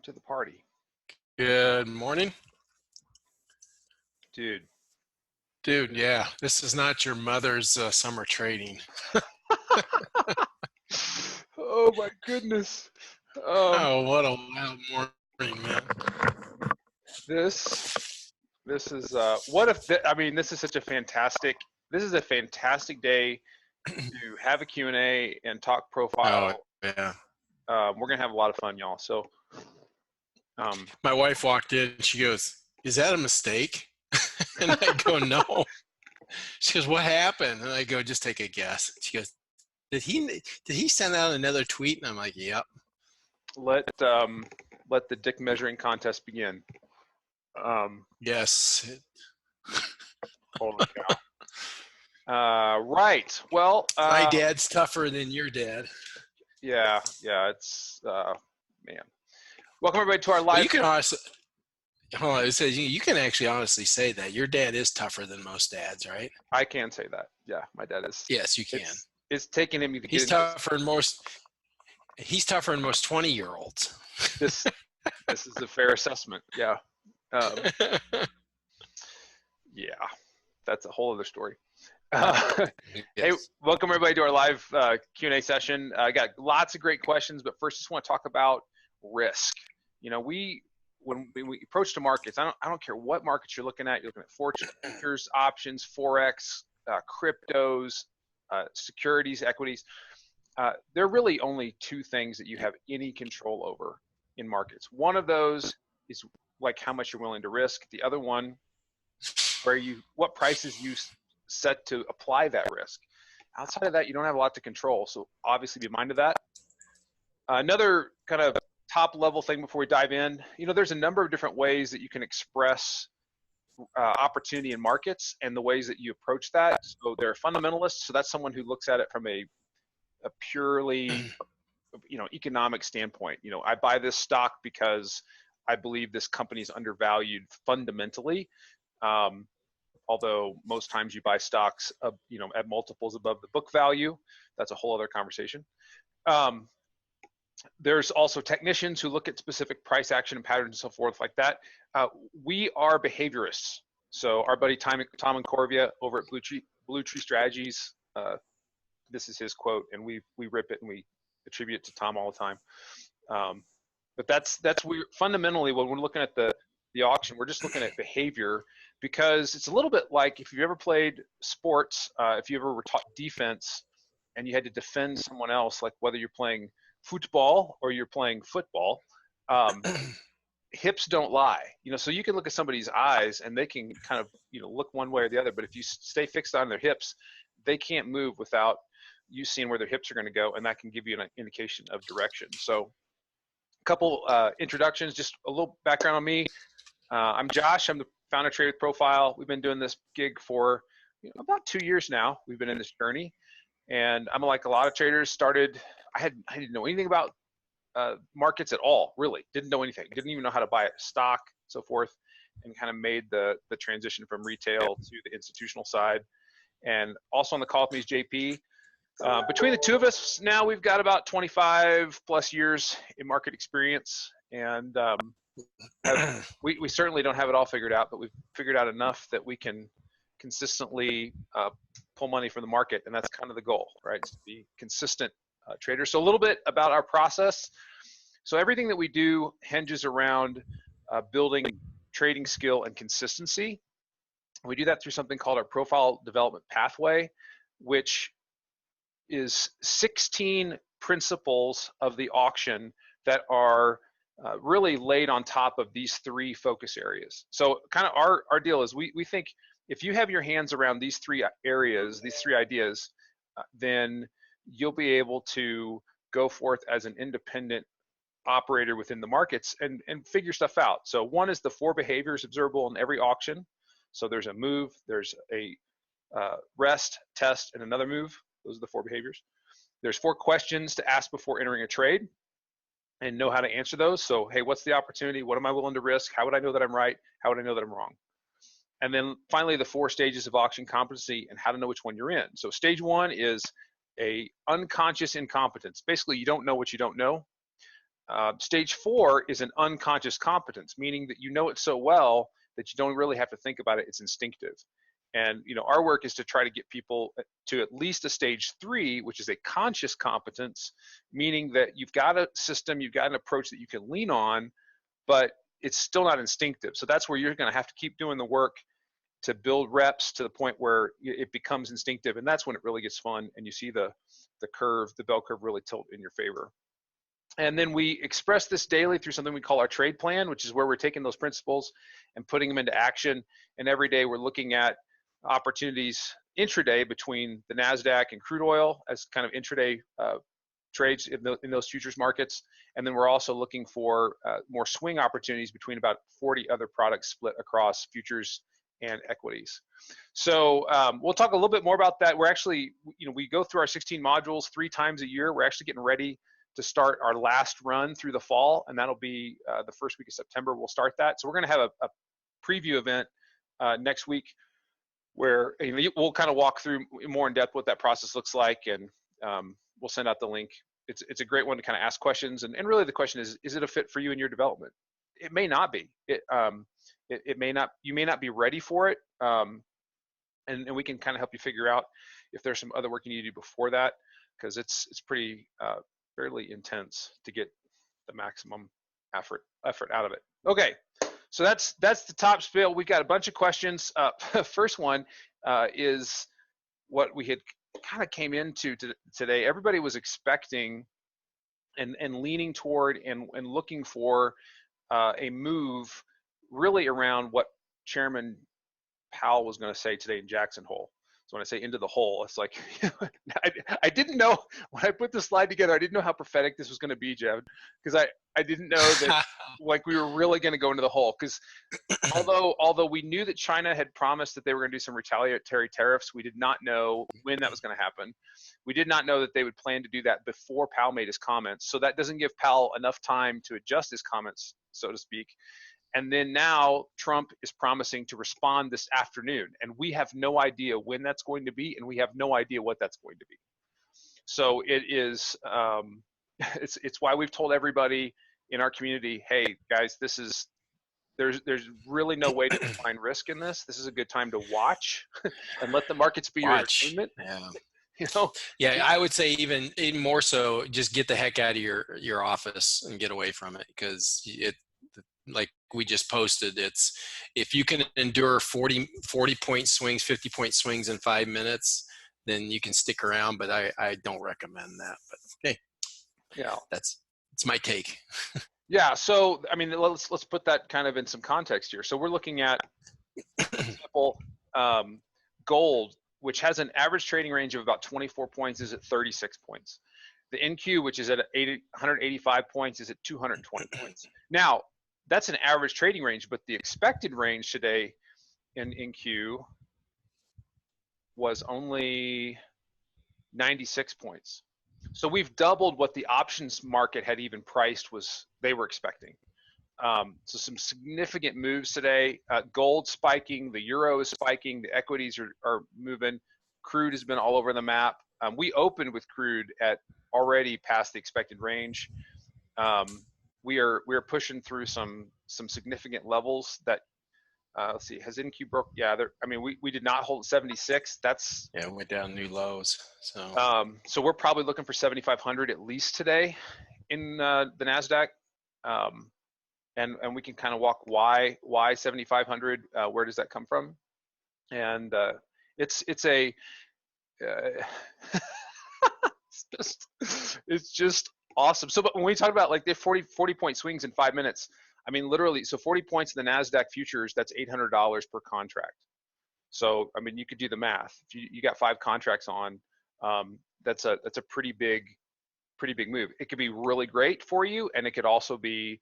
to the party. Good morning. Dude, yeah, this is not your mother's summer trading. oh my goodness. Oh, what a wild morning, man. This is this is such a fantastic day to have a Q&A and talk profile. Oh, yeah. We're gonna have a lot of fun, y'all. So My wife walked in and she goes, "Is that a mistake?" And I go, "No." She goes, "What happened?" And I go, "Just take a guess." She goes, Did he send out another tweet?" And I'm like, "Yep." let the dick measuring contest begin. Yes. Holy cow. Right. Well, my dad's tougher than your dad. Yeah, it's man. Welcome everybody to our live. Well, you can honestly, hold on, it says you can actually honestly say that your dad is tougher than most dads, right? I can say that. Yeah, my dad is. Yes, you can. It's taking him to get. He's tougher than most 20-year-olds. This is a fair assessment. Yeah. Yeah, that's a whole other story. Yes. Hey, welcome everybody to our live Q&A session. I got lots of great questions, but first, just want to talk about risk. You know, when we approach the markets, I don't care what markets you're looking at. You're looking at futures, options, forex, cryptos, securities, equities. There are really only two things that you have any control over in markets. One of those is like how much you're willing to risk. The other one, what prices you set to apply that risk. Outside of that, you don't have a lot to control. So obviously be mindful of that. Another kind of top level thing before we dive in, you know, there's a number of different ways that you can express opportunity in markets and the ways that you approach that. So there are fundamentalists. So that's someone who looks at it from a purely, you know, economic standpoint. You know, I buy this stock because I believe this company is undervalued fundamentally. Although most times you buy stocks, you know, at multiples above the book value. That's a whole other conversation. There's also technicians who look at specific price action and patterns and so forth like that. We are behaviorists. So our buddy Tom and Corvia over at Blue Tree Strategies, this is his quote, and we rip it and we attribute it to Tom all the time. But that's fundamentally when we're looking at the auction, we're just looking at behavior, because it's a little bit like if you've ever played sports, if you ever were taught defense and you had to defend someone else, like whether you're playing football or you're playing football, hips don't lie. You know, so you can look at somebody's eyes and they can kind of, you know, look one way or the other, but if you stay fixed on their hips, they can't move without you seeing where their hips are going to go, and that can give you an indication of direction. So a couple introductions, just a little background on me. I'm Josh. I'm the founder of Trade with Profile. We've been doing this gig for about 2 years now. We've been in this journey, and I'm like a lot of traders. I didn't know anything about markets at all. Really, didn't know anything. Didn't even know how to buy a stock, so forth, and kind of made the transition from retail to the institutional side. And also on the call with me is JP. Between the two of us now, we've got about 25 plus years in market experience, and we certainly don't have it all figured out, but we've figured out enough that we can consistently pull money from the market, and that's kind of the goal, right? It's to be consistent traders. So a little bit about our process. So everything that we do hinges around building trading skill and consistency. We do that through something called our profile development pathway, which is 16 principles of the auction that are really laid on top of these three focus areas. So kind of our deal is we think if you have your hands around these three areas, these three ideas, then you'll be able to go forth as an independent operator within the markets and figure stuff out. So one is the 4 behaviors observable in every auction. So there's a move, there's a rest, test, and another move. Those are the 4 behaviors. There's 4 questions to ask before entering a trade and know how to answer those. So, hey, what's the opportunity? What am I willing to risk? How would I know that I'm right? How would I know that I'm wrong? And then finally, the 4 stages of auction competency and how to know which one you're in. So stage 1 is a unconscious incompetence. Basically, you don't know what you don't know. Stage 4 is an unconscious competence, meaning that you know it so well that you don't really have to think about it. It's instinctive. And our work is to try to get people to at least a stage 3, which is a conscious competence, meaning that you've got a system, you've got an approach that you can lean on, but it's still not instinctive. So that's where you're going to have to keep doing the work to build reps to the point where it becomes instinctive, and that's when it really gets fun and you see the bell curve really tilt in your favor. And then we express this daily through something we call our trade plan, which is where we're taking those principles and putting them into action. And every day we're looking at opportunities intraday between the NASDAQ and crude oil as kind of intraday trades in those futures markets. And then we're also looking for more swing opportunities between about 40 other products split across futures and equities. So we'll talk a little bit more about that. We're actually, we go through our 16 modules 3 times a year. We're actually getting ready to start our last run through the fall, and that'll be the first week of September. We'll start that. So we're going to have a preview event next week where we'll kind of walk through more in depth what that process looks like, and we'll send out the link. It's a great one to kind of ask questions, and really the question is it a fit for you in your development? It may not be. It may not. You may not be ready for it, and we can kind of help you figure out if there's some other work you need to do before that, because it's pretty fairly intense to get the maximum effort out of it. Okay, so that's the top spiel. We've got a bunch of questions. First one is what we had kind of came into today. Everybody was expecting and leaning toward and looking for a move really around what Chairman Powell was going to say today in Jackson Hole. So when I say into the hole, it's like, I didn't know when I put the slide together, I didn't know how prophetic this was going to be, Jeff, because I didn't know that like we were really going to go into the hole. Because although we knew that China had promised that they were going to do some retaliatory tariffs, we did not know when that was going to happen. We did not know that they would plan to do that before Powell made his comments. So that doesn't give Powell enough time to adjust his comments, so to speak. And then now Trump is promising to respond this afternoon, and we have no idea when that's going to be, and we have no idea what that's going to be. So it is, it's why we've told everybody in our community, hey guys, there's really no way to define risk in this. This is a good time to watch and let the markets be your entertainment. Yeah. Yeah, I would say even more so, just get the heck out of your office and get away from it, because like we just posted, it's if you can endure 40 point swings, 50 point swings in 5 minutes, then you can stick around, but I don't recommend that. But hey, yeah, it's my take. Yeah, so I mean, let's put that kind of in some context here. So we're looking at, for example, gold, which has an average trading range of about 24 points, is at 36 points. The NQ, which is at 185 points, is at 220 points. Now, that's an average trading range, but the expected range today in NQ was only 96 points. So we've doubled what the options market had even priced they were expecting. So some significant moves today. Gold spiking, the euro is spiking, the equities are moving. Crude has been all over the map. We opened with crude at already past the expected range. We are pushing through some significant levels that let's see, has NQ broke? Yeah, I mean we did not hold 76. That's it went down new lows. So we're probably looking for 7,500 at least today in the NASDAQ, and we can kind of walk why 7,500. Where does that come from? And it's just awesome. So, but when we talk about like the 40 point swings in 5 minutes, I mean, literally, so 40 points in the NASDAQ futures, that's $800 per contract. So, I mean, you could do the math. If you got 5 contracts on, that's a pretty big move. It could be really great for you, and it could also be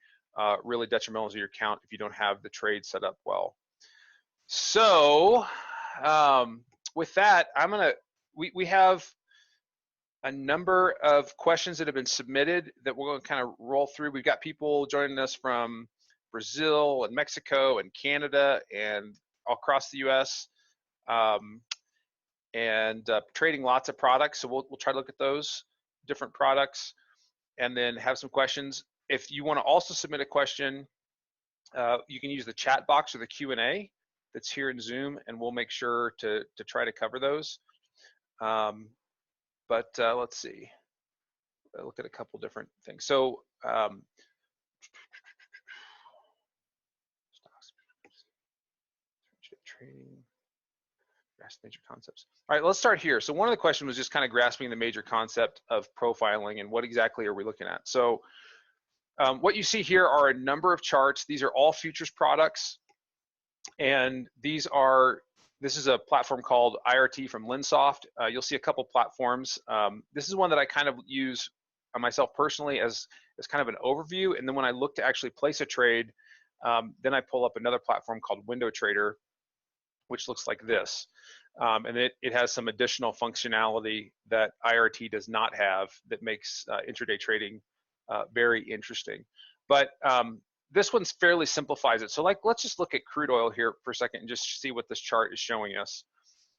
really detrimental to your account if you don't have the trade set up well. So, with that, we have a number of questions that have been submitted that we're going to kind of roll through. We've got people joining us from Brazil and Mexico and Canada and all across the U.S. And trading lots of products. So we'll try to look at those different products and then have some questions. If you want to also submit a question, you can use the chat box or the Q&A that's here in Zoom, and we'll make sure to try to cover those. But let's see. I'll look at a couple different things. So trading, grasp major concepts. All right, let's start here. So one of the questions was just kind of grasping the major concept of profiling and what exactly are we looking at. So what you see here are a number of charts. These are all futures products, and this is a platform called IRT from Linsoft. You'll see a couple platforms. This is one that I kind of use myself personally as kind of an overview, and then when I look to actually place a trade, then I pull up another platform called Window Trader, which looks like this. And it has some additional functionality that IRT does not have that makes intraday trading very interesting. But this one fairly simplifies it. So let's just look at crude oil here for a second and just see what this chart is showing us.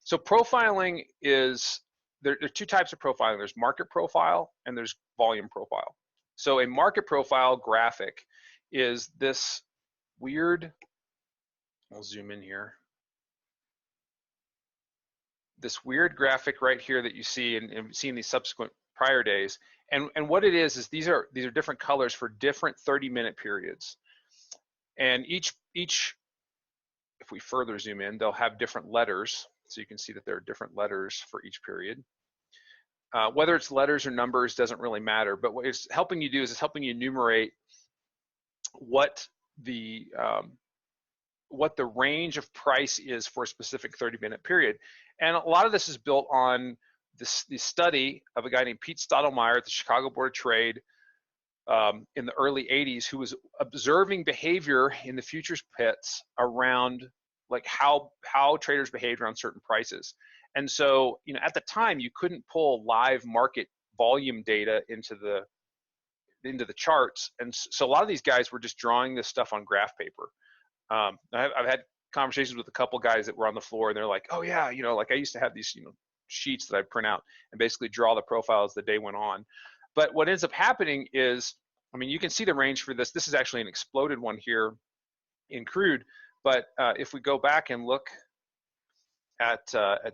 So profiling is, there are two types of profiling. There's market profile and there's volume profile. So a market profile graphic is this weird, I'll zoom in here, this weird graphic right here that you see and see in these subsequent prior days. And what it is these are different colors for different 30-minute periods. And each, if we further zoom in, they'll have different letters. So you can see that there are different letters for each period. Whether it's letters or numbers doesn't really matter, but what it's helping you do is it's helping you enumerate what the range of price is for a specific 30-minute period. And a lot of this is built on the study of a guy named Pete Stottlemyre at the Chicago Board of Trade in the early 80s, who was observing behavior in the futures pits around like how traders behaved around certain prices. And so, at the time you couldn't pull live market volume data into the charts. And so a lot of these guys were just drawing this stuff on graph paper. I've had conversations with a couple guys that were on the floor, and they're like, oh yeah, like I used to have these, sheets that I'd print out and basically draw the profiles the day went on. But what ends up happening is, you can see the range for this. This is actually an exploded one here in crude. But if we go back and look at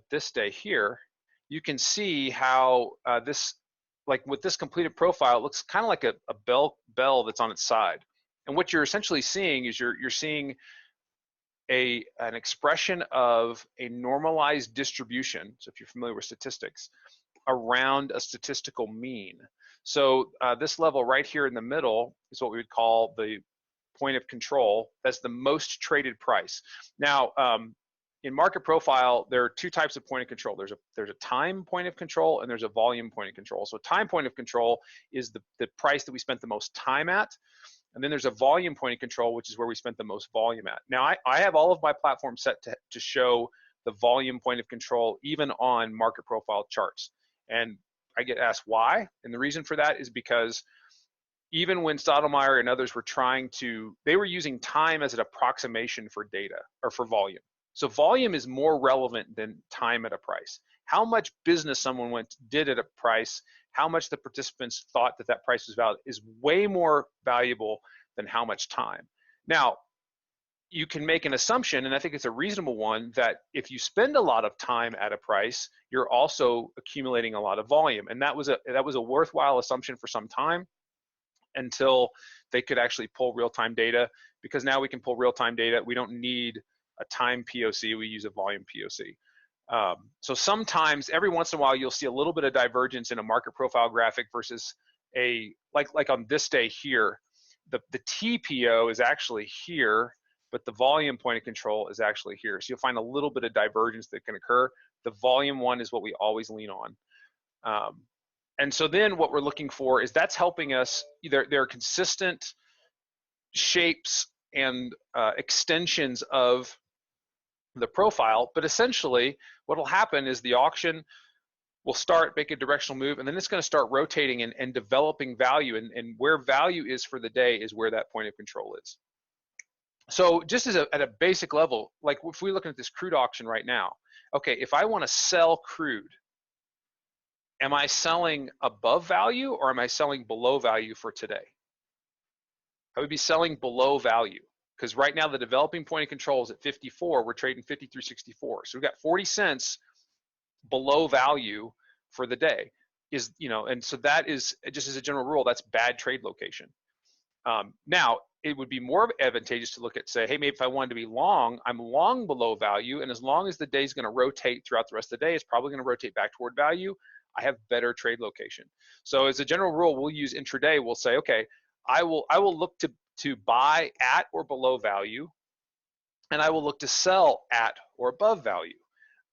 this day here, you can see how this, like with this completed profile, it looks kind of like a bell that's on its side. And what you're essentially seeing is you're seeing an expression of a normalized distribution. So if you're familiar with statistics, around a statistical mean. So this level right here in the middle is what we would call the point of control. That's the most traded price. Now, in market profile, there are two types of point of control. There's a time point of control and there's a volume point of control. So time point of control is the price that we spent the most time at. And then there's a volume point of control, which is where we spent the most volume at. Now, I have all of my platforms set to show the volume point of control even on market profile charts. And I get asked why. And the reason for that is because even when Stottlemyre and others were they were using time as an approximation for data or for volume. So volume is more relevant than time at a price. How much business someone did at a price, how much the participants thought that price was valid, is way more valuable than how much time. Now, you can make an assumption, and I think it's a reasonable one, that if you spend a lot of time at a price, you're also accumulating a lot of volume. And that was a worthwhile assumption for some time, until they could actually pull real-time data, because now we can pull real-time data. We don't need a time POC, we use a volume POC. So sometimes, every once in a while, you'll see a little bit of divergence in a market profile graphic versus like on this day here, the TPO is actually here, but the volume point of control is actually here. So you'll find a little bit of divergence that can occur. The volume one is what we always lean on. And so then what we're looking for is that's helping us, there are consistent shapes and extensions of the profile, but essentially what will happen is the auction will start, make a directional move, and then it's going to start rotating and developing value, and where value is for the day is where that point of control is. So just at a basic level, like if we look at this crude auction right now, okay, if I want to sell crude, am I selling above value or am I selling below value for today? I would be selling below value, because right now the developing point of control is at 54. We're trading 53.64. So we've got 40 cents below value for the day. And so that is, just as a general rule, that's bad trade location. Now, it would be more advantageous to look at, say, hey, maybe if I wanted to be long, I'm long below value, and as long as the day is going to rotate throughout the rest of the day, it's probably going to rotate back toward value. I have better trade location. So as a general rule, we'll use intraday. We'll say, okay, I will look to buy at or below value, and I will look to sell at or above value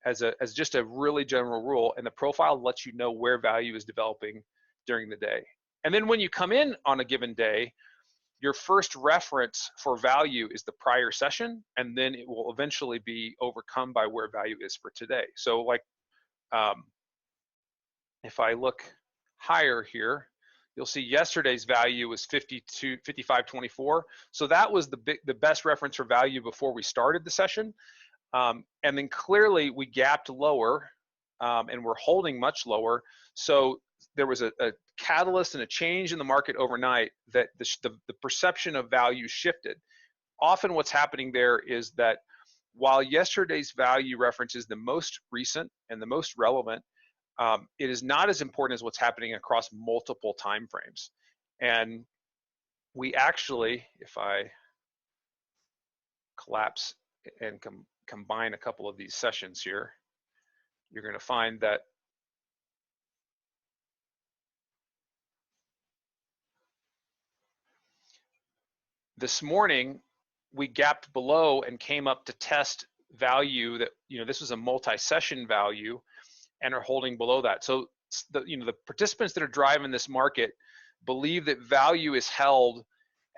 as just a really general rule. And the profile lets you know where value is developing during the day. And then when you come in on a given day, your first reference for value is the prior session, and then it will eventually be overcome by where value is for today. So like, if I look higher here, you'll see yesterday's value was 55.24. So that was the best reference for value before we started the session. And then clearly we gapped lower, and we're holding much lower. So there was a catalyst and a change in the market overnight that the perception of value shifted. Often what's happening there is that while yesterday's value reference is the most recent and the most relevant, it is not as important as what's happening across multiple time frames. And we actually, if I collapse and combine a couple of these sessions here, you're going to find that this morning we gapped below and came up to test value that, this was a multi-session value, and are holding below that. So the participants that are driving this market believe that value is held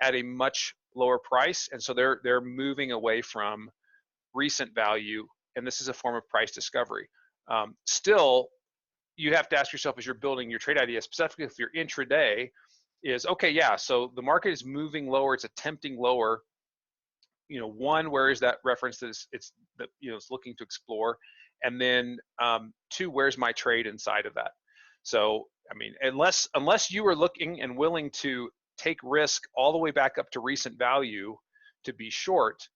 at a much lower price, and so they're moving away from recent value, and this is a form of price discovery. Still, you have to ask yourself as you're building your trade idea, specifically if you're intraday, is okay, yeah, so the market is moving lower, it's attempting lower. One, where is that reference that it's looking to explore? And then two, where's my trade inside of that? So, I mean, unless you are looking and willing to take risk all the way back up to recent value to be short,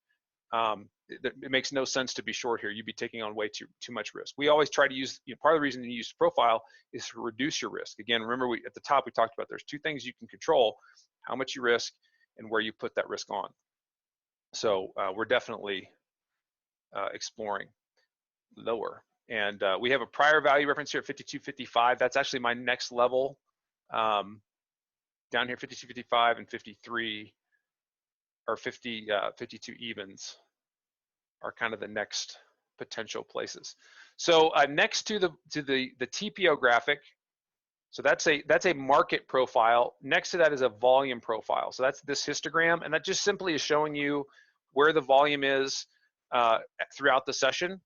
it makes no sense to be short here. You'd be taking on way too much risk. We always try to use, part of the reason you use profile is to reduce your risk. Again, remember at the top we talked about there's two things you can control: how much you risk and where you put that risk on. So we're definitely exploring lower. And we have a prior value reference here at 52.55. That's actually my next level. Down here, 52.55 and 53 or 52 evens are kind of the next potential places. So next to the TPO graphic, so that's a market profile. Next to that is a volume profile. So that's this histogram, and that just simply is showing you where the volume is throughout the session.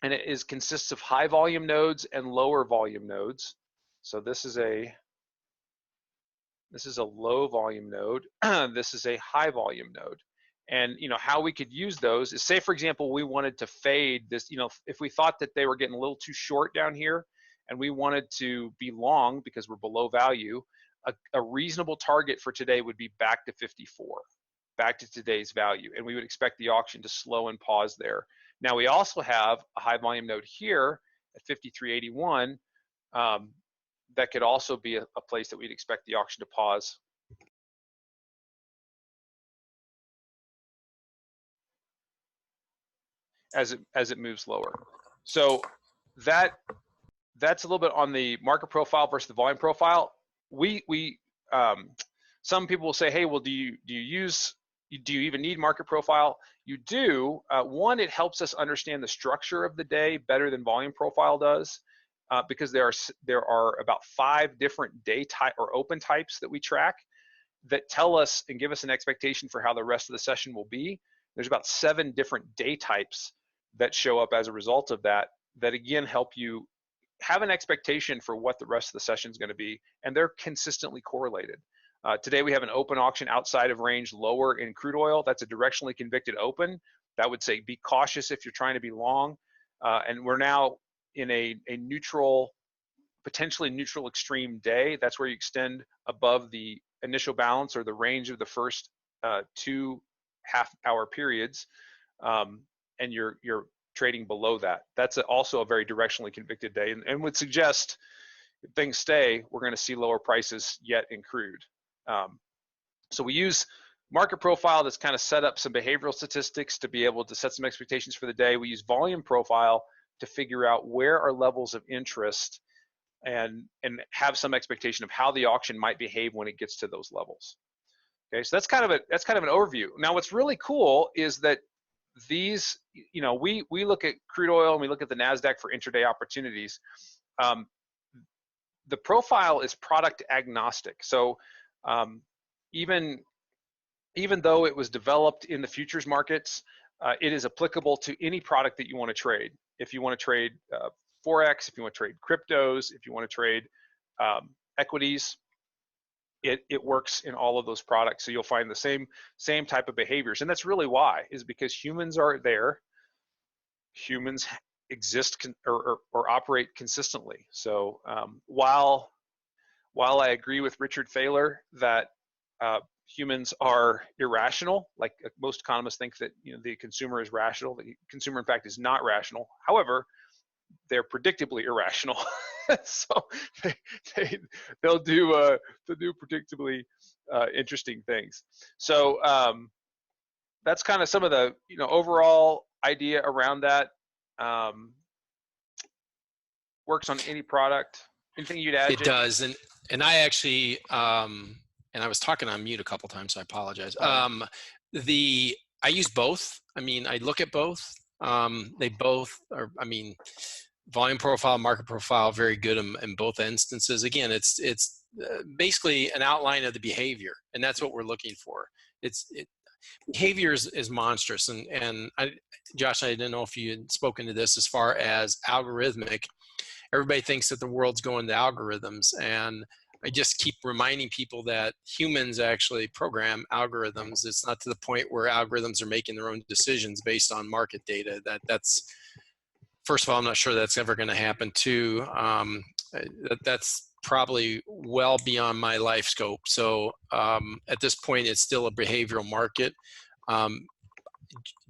And it consists of high volume nodes and lower volume nodes. So this is a low volume node. This is a high volume node. And how we could use those is, say for example, we wanted to fade this, if we thought that they were getting a little too short down here and we wanted to be long because we're below value, a reasonable target for today would be back to 54, back to today's value. And we would expect the auction to slow and pause there. Now we also have a high volume node here at 53.81 that could also be a place that we'd expect the auction to pause. As it moves lower. So that's a little bit on the market profile versus the volume profile. Some people will say, hey, well, do you even need market profile? You do. One, it helps us understand the structure of the day better than volume profile does, because there are about 5 different day type or open types that we track that tell us and give us an expectation for how the rest of the session will be. There's about 7 different day types that show up as a result of that again help you have an expectation for what the rest of the session is going to be, and they're consistently correlated. Today we have an open auction outside of range lower in crude oil. That's a directionally convicted open. That would say be cautious if you're trying to be long. And we're now in a neutral potentially neutral extreme day. That's where you extend above the initial balance or the range of the first 2 half-hour periods, and you're trading below that. That's also a very directionally convicted day, and would suggest if things stay, we're going to see lower prices yet in crude. So we use market profile that's kind of set up some behavioral statistics to be able to set some expectations for the day. We use volume profile to figure out where are levels of interest and have some expectation of how the auction might behave when it gets to those levels. Okay, so that's kind of an overview. Now, what's really cool is that these, we look at crude oil and we look at the NASDAQ for intraday opportunities. The profile is product agnostic. So even though it was developed in the futures markets, it is applicable to any product that you want to trade. If you want to trade Forex, if you want to trade cryptos, if you want to trade equities, it works in all of those products. So you'll find the same type of behaviors. And that's really why, is because humans are there. Humans exist or operate consistently. So while I agree with Richard Thaler that humans are irrational, like most economists think that the consumer is rational, the consumer in fact is not rational. However, they're predictably irrational. So they'll do predictably interesting things. So that's kind of some of the overall idea around that. Works on any product. Anything you'd add? It Jake? does, and I actually and I was talking on mute a couple times, so I apologize. I use both. I mean, I look at both. They both are. I mean, volume profile, market profile, very good in both instances. Again, it's basically an outline of the behavior, and that's what we're looking for. Behavior is monstrous, and Josh, I didn't know if you had spoken to this as far as algorithmic. Everybody thinks that the world's going to algorithms, and I just keep reminding people that humans actually program algorithms. It's not to the point where algorithms are making their own decisions based on market data. That's first of all, I'm not sure that's ever going to happen. Two, that's probably well beyond my life scope. So at this point, it's still a behavioral market.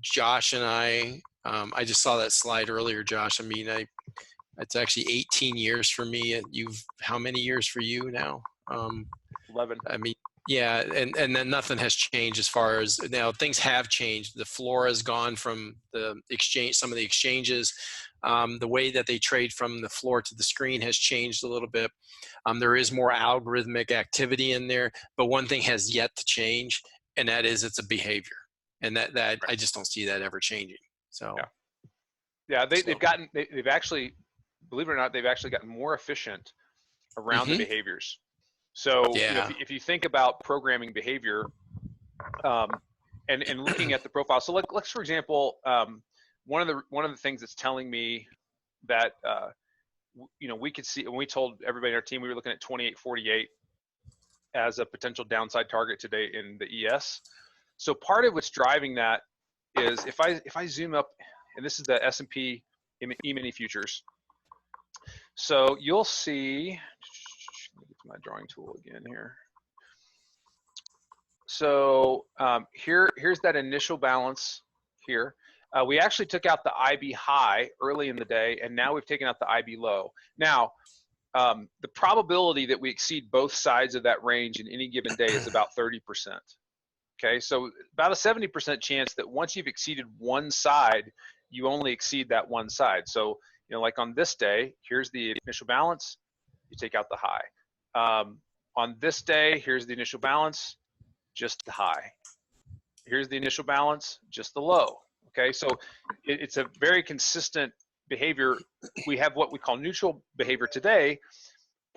Josh and I just saw that slide earlier, Josh. I mean, it's actually 18 years for me. And how many years for you now? 11. I mean, yeah, and then nothing has changed as far as now. Things have changed. The floor has gone from the exchange. Some of the exchanges, the way that they trade from the floor to the screen has changed a little bit. There is more algorithmic activity in there, but one thing has yet to change, and that is it's a behavior, and that right. I just don't see that ever changing. So, yeah, they've actually, believe it or not, they've actually gotten more efficient around the behaviors. So if you think about programming behavior and looking at the profile, so let's for example, one of the things that's telling me that we could see, when we told everybody in our team we were looking at 28.48 as a potential downside target today in the ES. So part of what's driving that is if I zoom up, and this is the S&P E-mini futures. So you'll see. Let me get to my drawing tool again here. So here's that initial balance here. We actually took out the IB high early in the day, and now we've taken out the IB low. Now, the probability that we exceed both sides of that range in any given day is about 30%. Okay, so about a 70% chance that once you've exceeded one side, you only exceed that one side. So, like on this day, here's the initial balance, you take out the high. On this day, here's the initial balance, just the high. Here's the initial balance, just the low. Okay, so it's a very consistent behavior. We have what we call neutral behavior today.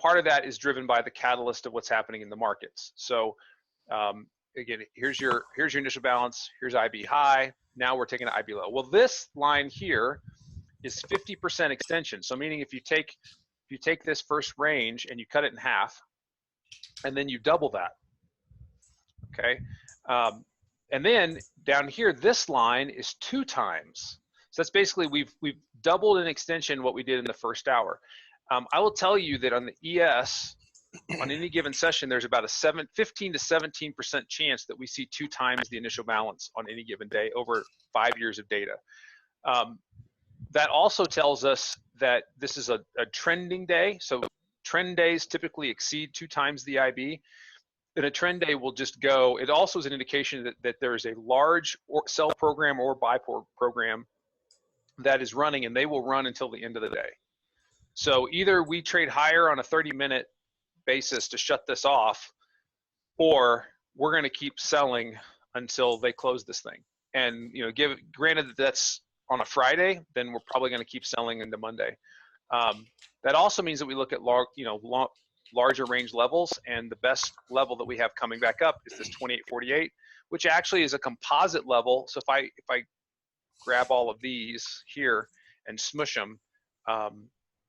Part of that is driven by the catalyst of what's happening in the markets. So again, here's your initial balance, here's IB high, now we're taking an IB low. Well, this line here is 50% extension. So meaning if you take this first range and you cut it in half, and then you double that, okay? And then down here, this line is 2 times. So that's basically we've doubled in extension what we did in the first hour. I will tell you that on the ES, on any given session, there's about a 15 to 17% chance that we see 2 times the initial balance on any given day over 5 years of data. That also tells us that this is a trending day. So trend days typically exceed 2 times the IB. And a trend day will just go. It also is an indication that there is a large sell program or buy program that is running, and they will run until the end of the day. So either we trade higher on a 30-minute basis to shut this off, or we're going to keep selling until they close this thing. And granted that that's on a Friday, then we're probably going to keep selling into Monday. That also means that we look at larger range levels, and the best level that we have coming back up is this 28.48, which actually is a composite level. So if I grab all of these here and smush them,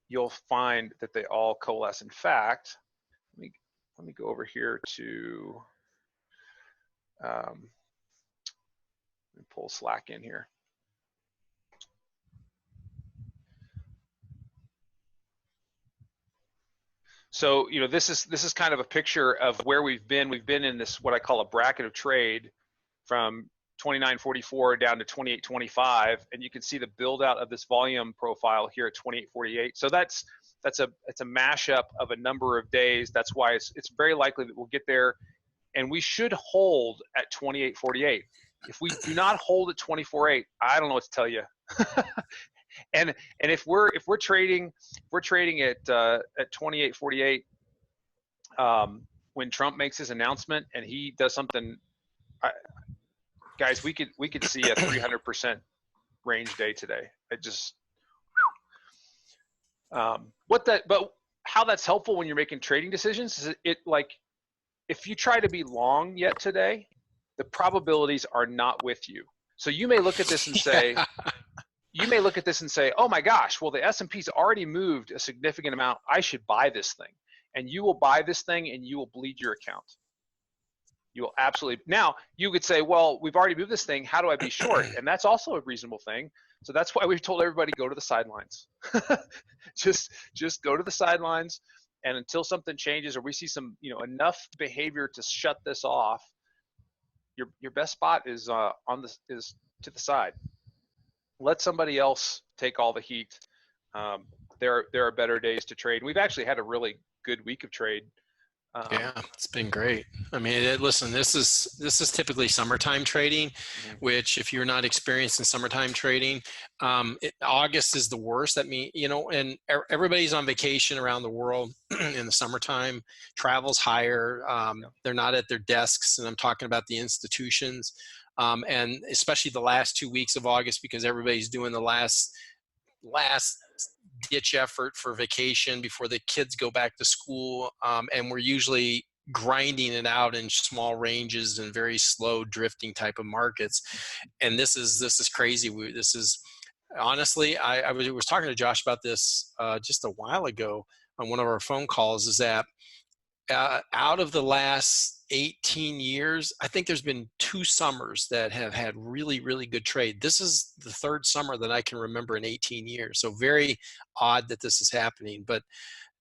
you'll find that they all coalesce. In fact, let me go over here to let me pull Slack in here. So this is kind of a picture of where we've been. We've been in this, what I call a bracket of trade, from 29.44 down to 28.25, and you can see the build out of this volume profile here at 28.48. So that's a mashup of a number of days. That's why it's very likely that we'll get there, and we should hold at 28.48. If we do not hold at 24.8, I don't know what to tell you. And if we're trading at 28.48 when Trump makes his announcement and he does something, guys, we could see a 300% range day today. It just but how that's helpful when you're making trading decisions is if you try to be long yet today, the probabilities are not with you. So you may look at this and say. You may look at this and say, oh my gosh, well, the S&P's already moved a significant amount. I should buy this thing. And you will buy this thing and you will bleed your account. You will absolutely. Now, you could say, well, we've already moved this thing. How do I be short? And that's also a reasonable thing. So that's why we've told everybody, go to the sidelines. just go to the sidelines. And until something changes or we see some, enough behavior to shut this off, your best spot is is to the side. Let somebody else take all the heat. There are better days to trade. We've actually had a really good week of trade. Yeah, it's been great. I mean, listen, this is typically summertime trading, which if you're not experienced in summertime trading, August is the worst. That means, and everybody's on vacation around the world in the summertime. Travel's higher. They're not at their desks, and I'm talking about the institutions. And especially the last 2 weeks of August, because everybody's doing the last ditch effort for vacation before the kids go back to school. And we're usually grinding it out in small ranges and very slow drifting type of markets. And this is crazy. This is honestly, I was talking to Josh about this just a while ago on one of our phone calls, is that out of the last 18 years, I think there's been 2 summers that have had really, really good trade. This is the 3rd summer that I can remember in 18 years. So very odd that this is happening, but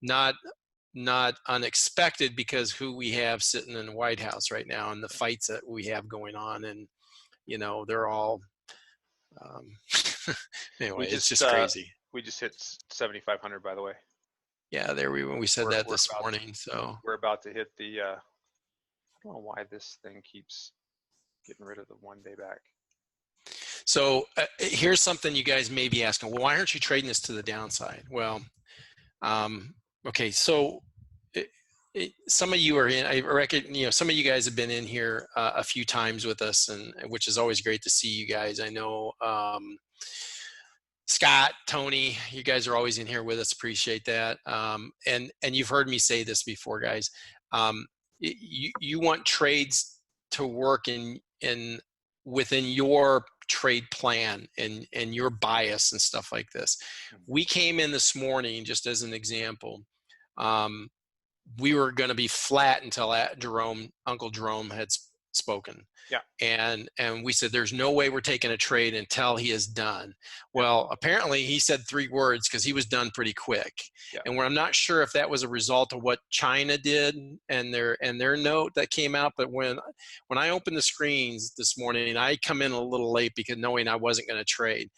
not unexpected, because who we have sitting in the White House right now and the fights that we have going on, and they're all anyway, it's just crazy. We just hit 7,500, by the way. Yeah, we said that this morning. So we're about to hit the. I don't know why this thing keeps getting rid of the 1 day back. So here's something you guys may be asking. Well, why aren't you trading this to the downside? Well, okay. So some of you are in. I reckon some of you guys have been in here a few times with us, and which is always great to see you guys. I know. Scott, Tony, you guys are always in here with us. Appreciate that. And you've heard me say this before, guys. You want trades to work within your trade plan and your bias and stuff like this. We came in this morning, just as an example. We were going to be flat until Uncle Jerome had spoken. Yeah. And we said, there's no way we're taking a trade until he is done. Well, apparently he said 3 words because he was done pretty quick. Yeah. And I'm not sure if that was a result of what China did and their note that came out. But when I opened the screens this morning, I come in a little late because knowing I wasn't going to trade.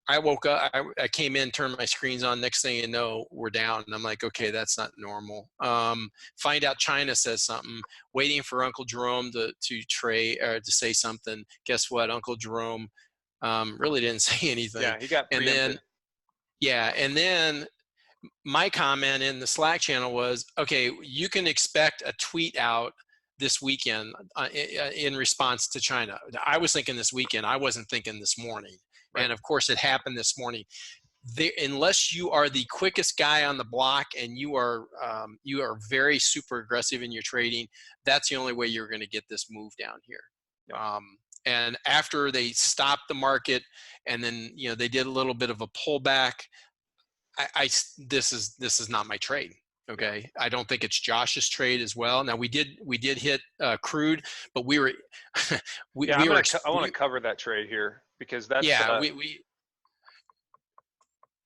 I woke up, I came in, turned my screens on, next thing you know, we're down. And I'm like, okay, that's not normal. Find out China says something, waiting for Uncle Jerome to trade or to say something. Guess what? Uncle Jerome really didn't say anything. Yeah, he got preempted. And then my comment in the Slack channel was, okay, you can expect a tweet out this weekend in response to China. I was thinking this weekend. I wasn't thinking this morning. Right. And of course, it happened this morning. Unless you are the quickest guy on the block and you are very super aggressive in your trading, that's the only way you're going to get this move down here. Yeah. And after they stopped the market, and then they did a little bit of a pullback, this is not my trade. Okay, I don't think it's Josh's trade as well. Now we did hit crude, but we were I want to cover that trade here because that's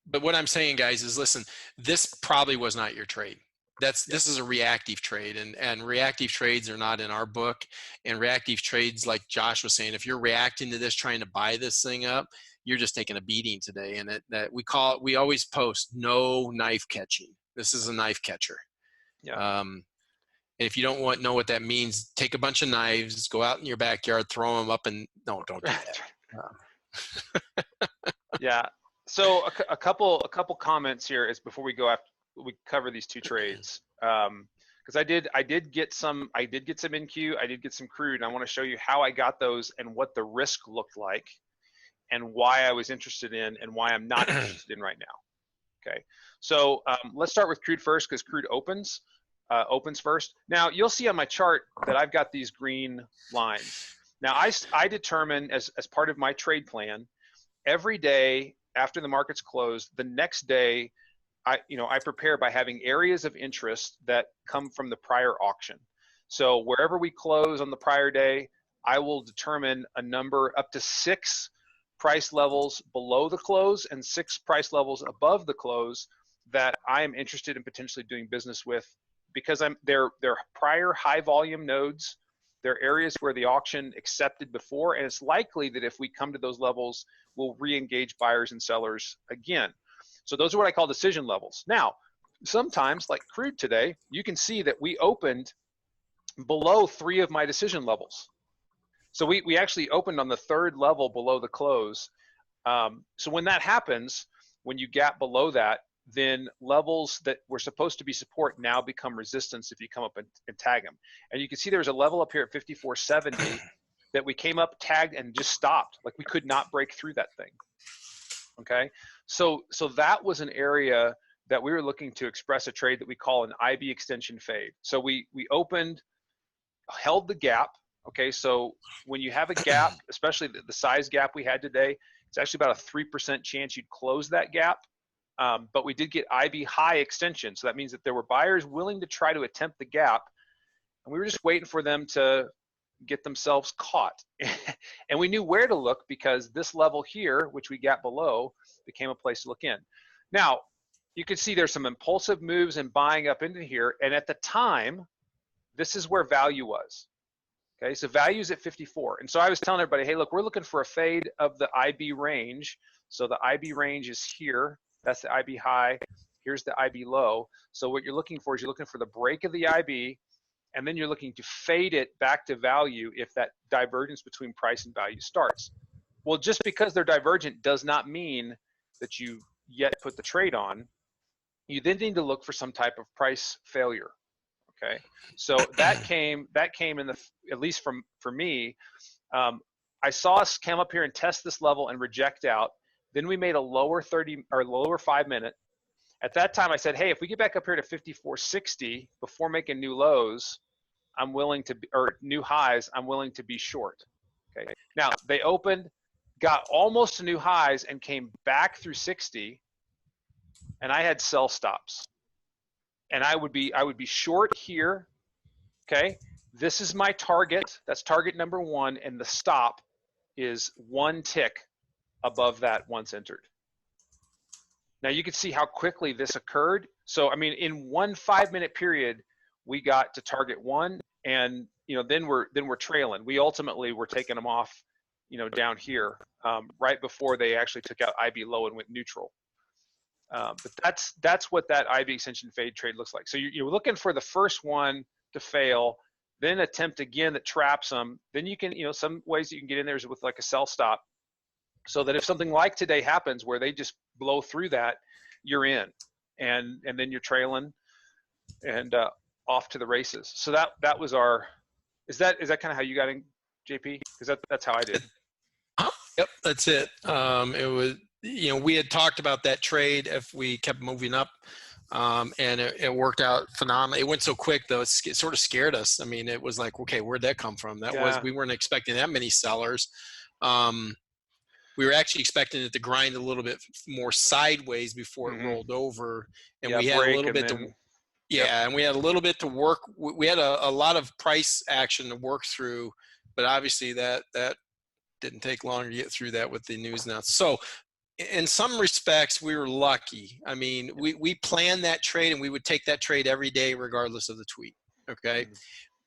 But what I'm saying, guys, is listen, this probably was not your trade. This is a reactive trade, and reactive trades are not in our book. And reactive trades, like Josh was saying, if you're reacting to this, trying to buy this thing up, you're just taking a beating today. And we always post no knife catching. This is a knife catcher. Yeah. And if you don't know what that means, take a bunch of knives, go out in your backyard, throw them up, and no, don't do that. Yeah. So a couple comments here is before we go after we cover these 2 trades, because I did get some NQ, I did get some crude, and I want to show you how I got those and what the risk looked like, and why I was interested in and why I'm not interested in right now. Okay, so let's start with crude first because crude opens first. Now you'll see on my chart that I've got these green lines. Now I determine as part of my trade plan every day after the market's closed, the next day I prepare by having areas of interest that come from the prior auction. So wherever we close on the prior day, I will determine a number up to 6 price levels below the close and 6 price levels above the close that I am interested in potentially doing business with, because they're prior high volume nodes. They're areas where the auction accepted before, and it's likely that if we come to those levels, we'll re-engage buyers and sellers again. So those are what I call decision levels. Now, sometimes, like crude today, you can see that we opened below 3 of my decision levels. So we actually opened on the 3rd level below the close. So when that happens, when you gap below that, then levels that were supposed to be support now become resistance if you come up and tag them. And you can see there's a level up here at 54.70 that we came up, tagged, and just stopped. Like we could not break through that thing. Okay, so that was an area that we were looking to express a trade that we call an IB extension fade. So we opened, held the gap. Okay, so when you have a gap, especially the size gap we had today, it's actually about a 3% chance you'd close that gap. But we did get IB high extension. So that means that there were buyers willing to try to attempt the gap, and we were just waiting for them to get themselves caught. And we knew where to look because this level here, which we got below, became a place to look in. Now, you can see there's some impulsive moves and buying up into here. And at the time, this is where value was. Okay, so value's at 54. And so I was telling everybody, hey, look, we're looking for a fade of the IB range. So the IB range is here. That's the IB high. Here's the IB low. So what you're looking for is you're looking for the break of the IB, and then you're looking to fade it back to value if that divergence between price and value starts. Well, just because they're divergent does not mean that you yet put the trade on. You then need to look for some type of price failure. Okay, so that came in the, at least for me, I saw us come up here and test this level and reject out. Then we made a lower 30 or lower 5 minute. At that time, I said, hey, if we get back up here to 54.60 before making new lows, I'm willing to, or new highs, I'm willing to be short. Okay. Now they opened, got almost to new highs, and came back through 60, and I had sell stops. And I would be short here. Okay. this is my target. That's target number 1, and the stop is 1 tick above that once entered. Now you can see how quickly this occurred. So, I mean, in one 5-minute period, we got to target 1, and then we're trailing. We ultimately were taking them off, down here, right before they actually took out IB low and went neutral. But that's what that IB extension fade trade looks like. So you're looking for the first one to fail, then attempt again that traps them. Then you can, some ways that you can get in there is with like a sell stop, so that if something like today happens where they just blow through that, you're in, and then you're trailing and off to the races. So that was our. Is that kind of how you got in, JP? Because that's how I did. Yep, that's it. It was, we had talked about that trade if we kept moving up, and it worked out phenomenally. It went so quick though; it sort of scared us. I mean, it was like, okay, where'd that come from? We weren't expecting that many sellers. We were actually expecting it to grind a little bit more sideways before it rolled over, and we had a little bit to. Yeah, and we had a little bit to work. We had a lot of price action to work through, but obviously that didn't take long to get through that with the news now. So in some respects, we were lucky. I mean, we planned that trade, and we would take that trade every day regardless of the tweet, okay?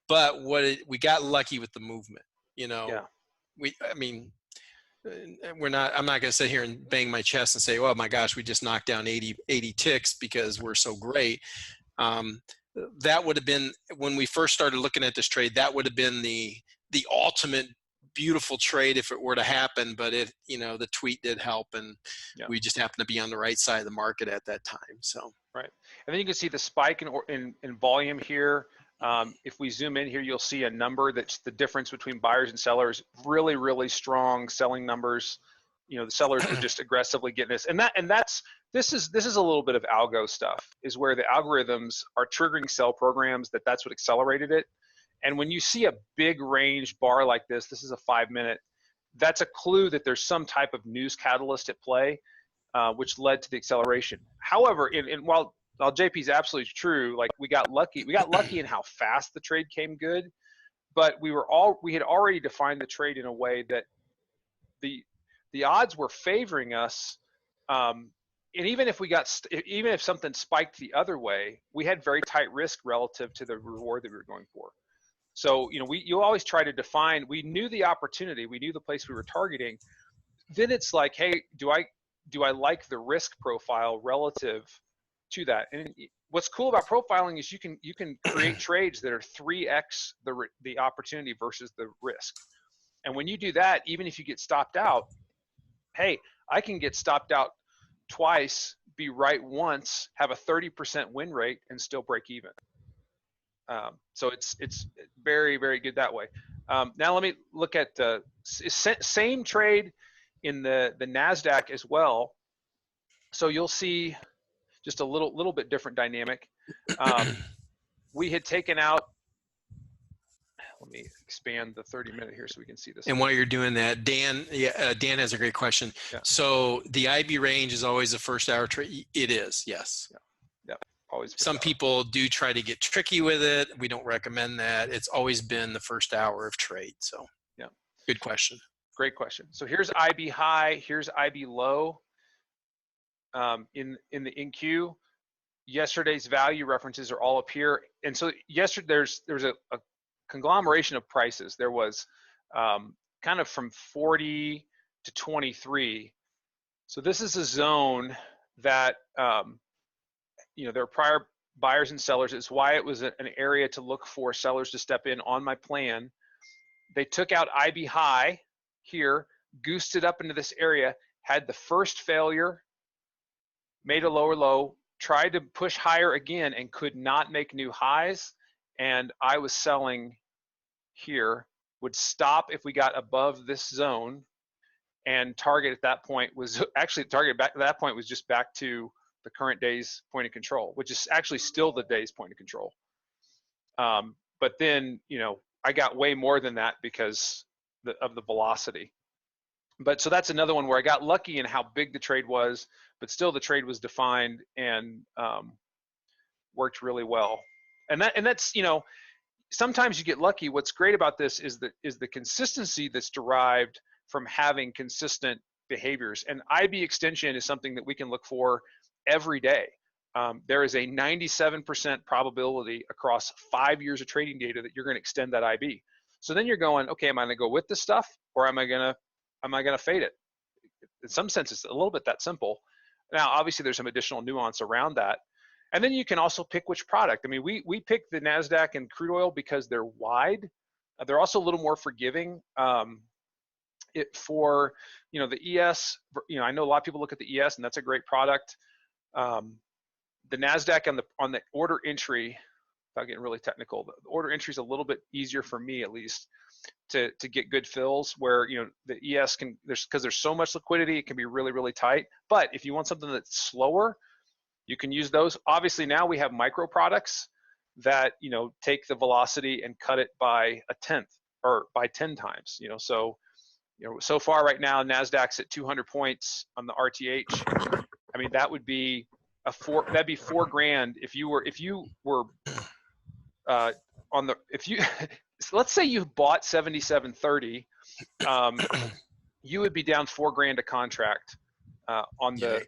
But we got lucky with the movement, I'm not going to sit here and bang my chest and say, oh my gosh, we just knocked down 80 ticks because we're so great. That would have been, when we first started looking at this trade, that would have been the ultimate beautiful trade if it were to happen, but the tweet did help, and we just happened to be on the right side of the market at that time. So right, and then you can see the spike in volume here. If we zoom in here, you'll see a number that's the difference between buyers and sellers. Really, really strong selling numbers. The sellers were just aggressively getting this, this is a little bit of algo stuff, is where the algorithms are triggering sell programs. That's what accelerated it. And when you see a big range bar like this is a 5-minute. That's a clue that there's some type of news catalyst at play, which led to the acceleration. However, while JP's absolutely true, like we got lucky in how fast the trade came good, but we had already defined the trade in a way that the odds were favoring us, and even if something spiked the other way, we had very tight risk relative to the reward that we were going for. So you always try to define. We knew the opportunity, we knew the place we were targeting. Then it's like, hey, do I like the risk profile relative to that? And what's cool about profiling is you can create trades that are 3x the opportunity versus the risk. And when you do that, even if you get stopped out, hey, I can get stopped out twice, be right once, have a 30% win rate, and still break even. So it's very, very good that way. Now let me look at the same trade in the NASDAQ as well. So you'll see just a little bit different dynamic. We had taken out, let me expand the 30-minute here so we can see this. And while you're doing that, Dan has a great question. Yeah. So the IB range is always a first hour trade? It is, yes. Yeah. Always. Some people do try to get tricky with it. We don't recommend that. It's always been the first hour of trade. So yeah, good question. Great question. So here's IB high, here's IB low. In the NQ, yesterday's value references are all up here. And so yesterday there's a conglomeration of prices. There was kind of from 40 to 23. So this is a zone that there are prior buyers and sellers. It's why it was an area to look for sellers to step in on my plan. They took out IB high here, goosed it up into this area, had the first failure, made a lower low, tried to push higher again and could not make new highs. And I was selling here, would stop if we got above this zone, and target at that point was actually just back to the current day's point of control, which is actually still the day's point of control. But then, I got way more than that because of the velocity. But so that's another one where I got lucky in how big the trade was, but still the trade was defined and worked really well. And that's, sometimes you get lucky. What's great about this is the consistency that's derived from having consistent behaviors. And IB extension is something that we can look for every day. There is a 97% probability across 5 years of trading data that you're going to extend that IB. So then you're going, okay, am I going to go with this stuff, or am I going to fade it? In some sense, it's a little bit that simple. Now, obviously, there's some additional nuance around that. And then you can also pick which product. I mean, we pick the NASDAQ and crude oil because they're wide. They're also a little more forgiving. For the ES, I know a lot of people look at the ES, and that's a great product. The NASDAQ on the order entry, without getting really technical, the order entry is a little bit easier for me, at least, to get good fills, where the ES because there's so much liquidity, it can be really, really tight. But if you want something that's slower, you can use those. Obviously, now we have micro products that take the velocity and cut it by a tenth or by 10 times. So far right now, NASDAQ's at 200 points on the RTH. I mean, that would be that'd be $4,000 if you were let's say you bought 77.30, you would be down $4,000 a contract on the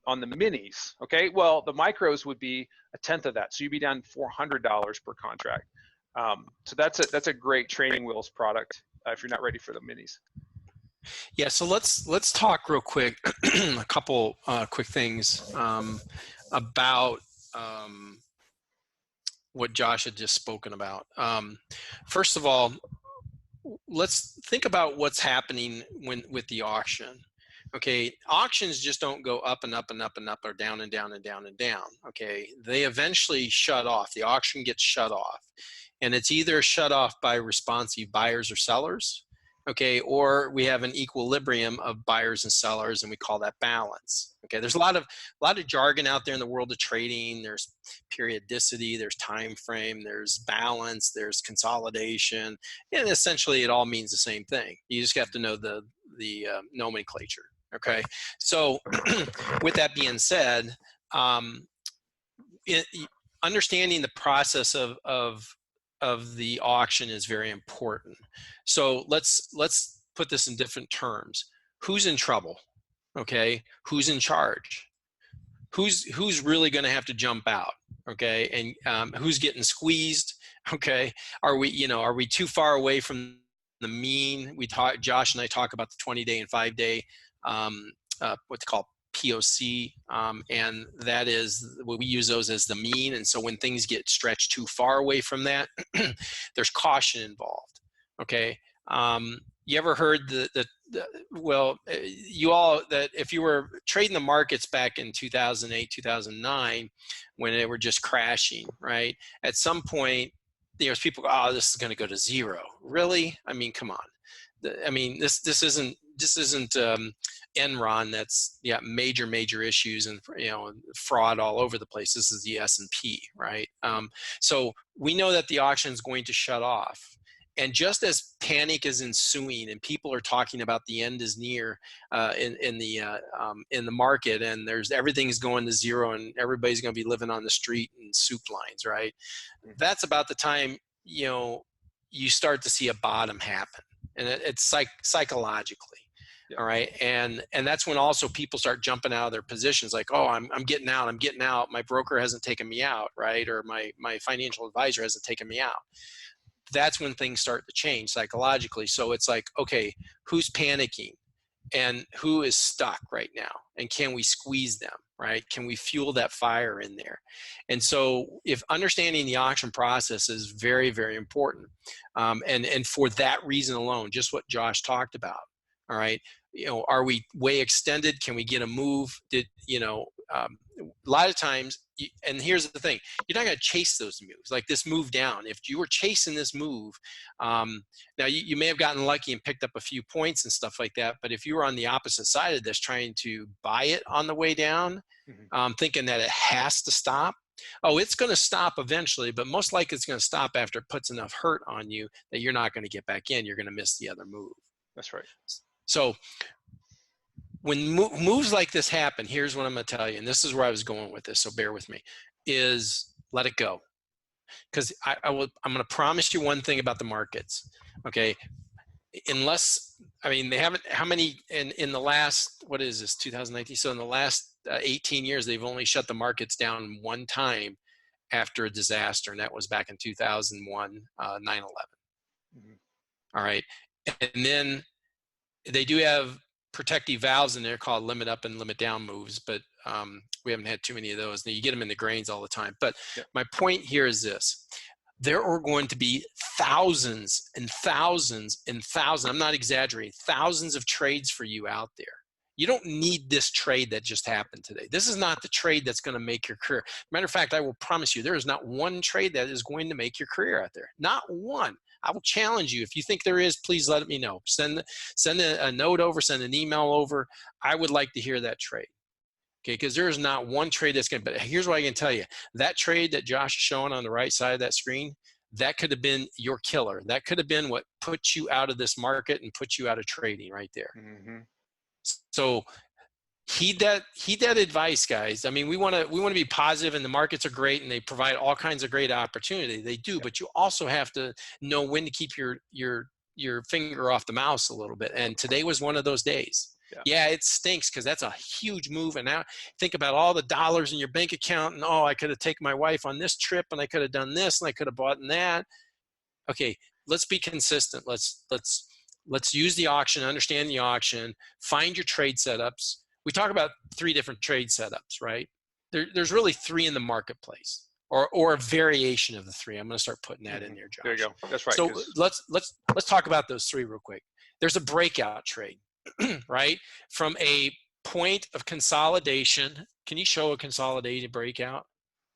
minis. Okay, well, the micros would be a tenth of that, so you'd be down $400 per contract. So that's a great training wheels product if you're not ready for the minis. Yeah, so let's talk real quick a couple quick things about what Josh had just spoken about. First of all, let's think about what's happening with the auction. Okay, auctions just don't go up and up and up and up, or down and down and down and down. Okay, they eventually shut off. The auction gets shut off, and it's either shut off by responsive buyers or sellers. Okay, or we have an equilibrium of buyers and sellers, and we call that balance. Okay, there's a lot of jargon out there in the world of trading. There's periodicity, there's time frame, there's balance, there's consolidation, and essentially it all means the same thing. You just have to know the nomenclature. Okay, so with that being said, understanding the process of the auction is very important. So let's put this in different terms. Who's in trouble? Okay, who's in charge? Who's really going to have to jump out? Okay, and who's getting squeezed? Okay, are we too far away from the mean? Josh and I talk about the 20-day and 5-day, what's called POC, and that is, we use those as the mean. And so when things get stretched too far away from that, there's caution involved. Okay, you ever heard that if you were trading the markets back in 2008, 2009, when they were just crashing, right? At some point, there's people go, oh, this is going to go to zero. Really? I mean, come on. I mean, this isn't Enron. That's major issues and fraud all over the place. This is the S&P, right? So we know that the auction is going to shut off, and just as panic is ensuing and people are talking about the end is near in the market, and everything's going to zero and everybody's going to be living on the street in soup lines, right? That's about the time you start to see a bottom happen, and it's psychologically. Yeah. All right. And that's when also people start jumping out of their positions, like, oh, I'm getting out. My broker hasn't taken me out, right? Or my financial advisor hasn't taken me out. That's when things start to change psychologically. So it's like, okay, who's panicking and who is stuck right now? And can we squeeze them, right? Can we fuel that fire in there? And so if understanding the auction process is very, very important. And for that reason alone, just what Josh talked about. All right. Are we way extended? Can we get a move? A lot of times, and here's the thing, you're not going to chase those moves, like this move down. If you were chasing this move, now you may have gotten lucky and picked up a few points and stuff like that. But if you were on the opposite side of this, trying to buy it on the way down, thinking that it has to stop, it's going to stop eventually, but most likely it's going to stop after it puts enough hurt on you that you're not going to get back in. You're going to miss the other move. That's right. So when moves like this happen, here's what I'm going to tell you, and this is where I was going with this, so bear with me, is let it go. because I'm going to promise you one thing about the markets. Okay. Unless, I mean, they haven't, how many in the last, what is this, 2019? So in the last 18 years, they've only shut the markets down one time after a disaster. And that was back in 2001, 9/11. Mm-hmm. All right. And then they do have protective valves in there called limit up and limit down moves, but we haven't had too many of those. Now, you get them in the grains all the time. But my point here is this. There are going to be thousands and thousands and thousands, I'm not exaggerating, thousands of trades for you out there. You don't need this trade that just happened today. This is not the trade that's going to make your career. Matter of fact, I will promise you, there is not one trade that is going to make your career out there. Not one. I will challenge you. If you think there is, please let me know. Send a note over, send an email over. I would like to hear that trade. Okay, because there is not one trade that's going to, but here's what I can tell you. That trade that Josh is showing on the right side of that screen, that could have been your killer. That could have been what put you out of this market and put you out of trading right there. Mm-hmm. So heed that advice, guys. I mean, we want to be positive, and the markets are great and they provide all kinds of great opportunity. They do, but you also have to know when to keep your finger off the mouse a little bit. And today was one of those days. Yeah, it stinks because that's a huge move. And now think about all the dollars in your bank account and, oh, I could have taken my wife on this trip and I could have done this and I could have bought that. Okay, let's be consistent. Let's use the auction, understand the auction, find your trade setups. We talk about 3 different trade setups, right? There's really 3 in the marketplace, or a variation of the 3. I'm going to start putting that in there, Josh. There you go. That's right. So let's talk about those 3 real quick. There's a breakout trade. Right? From a point of consolidation. Can you show a consolidated breakout?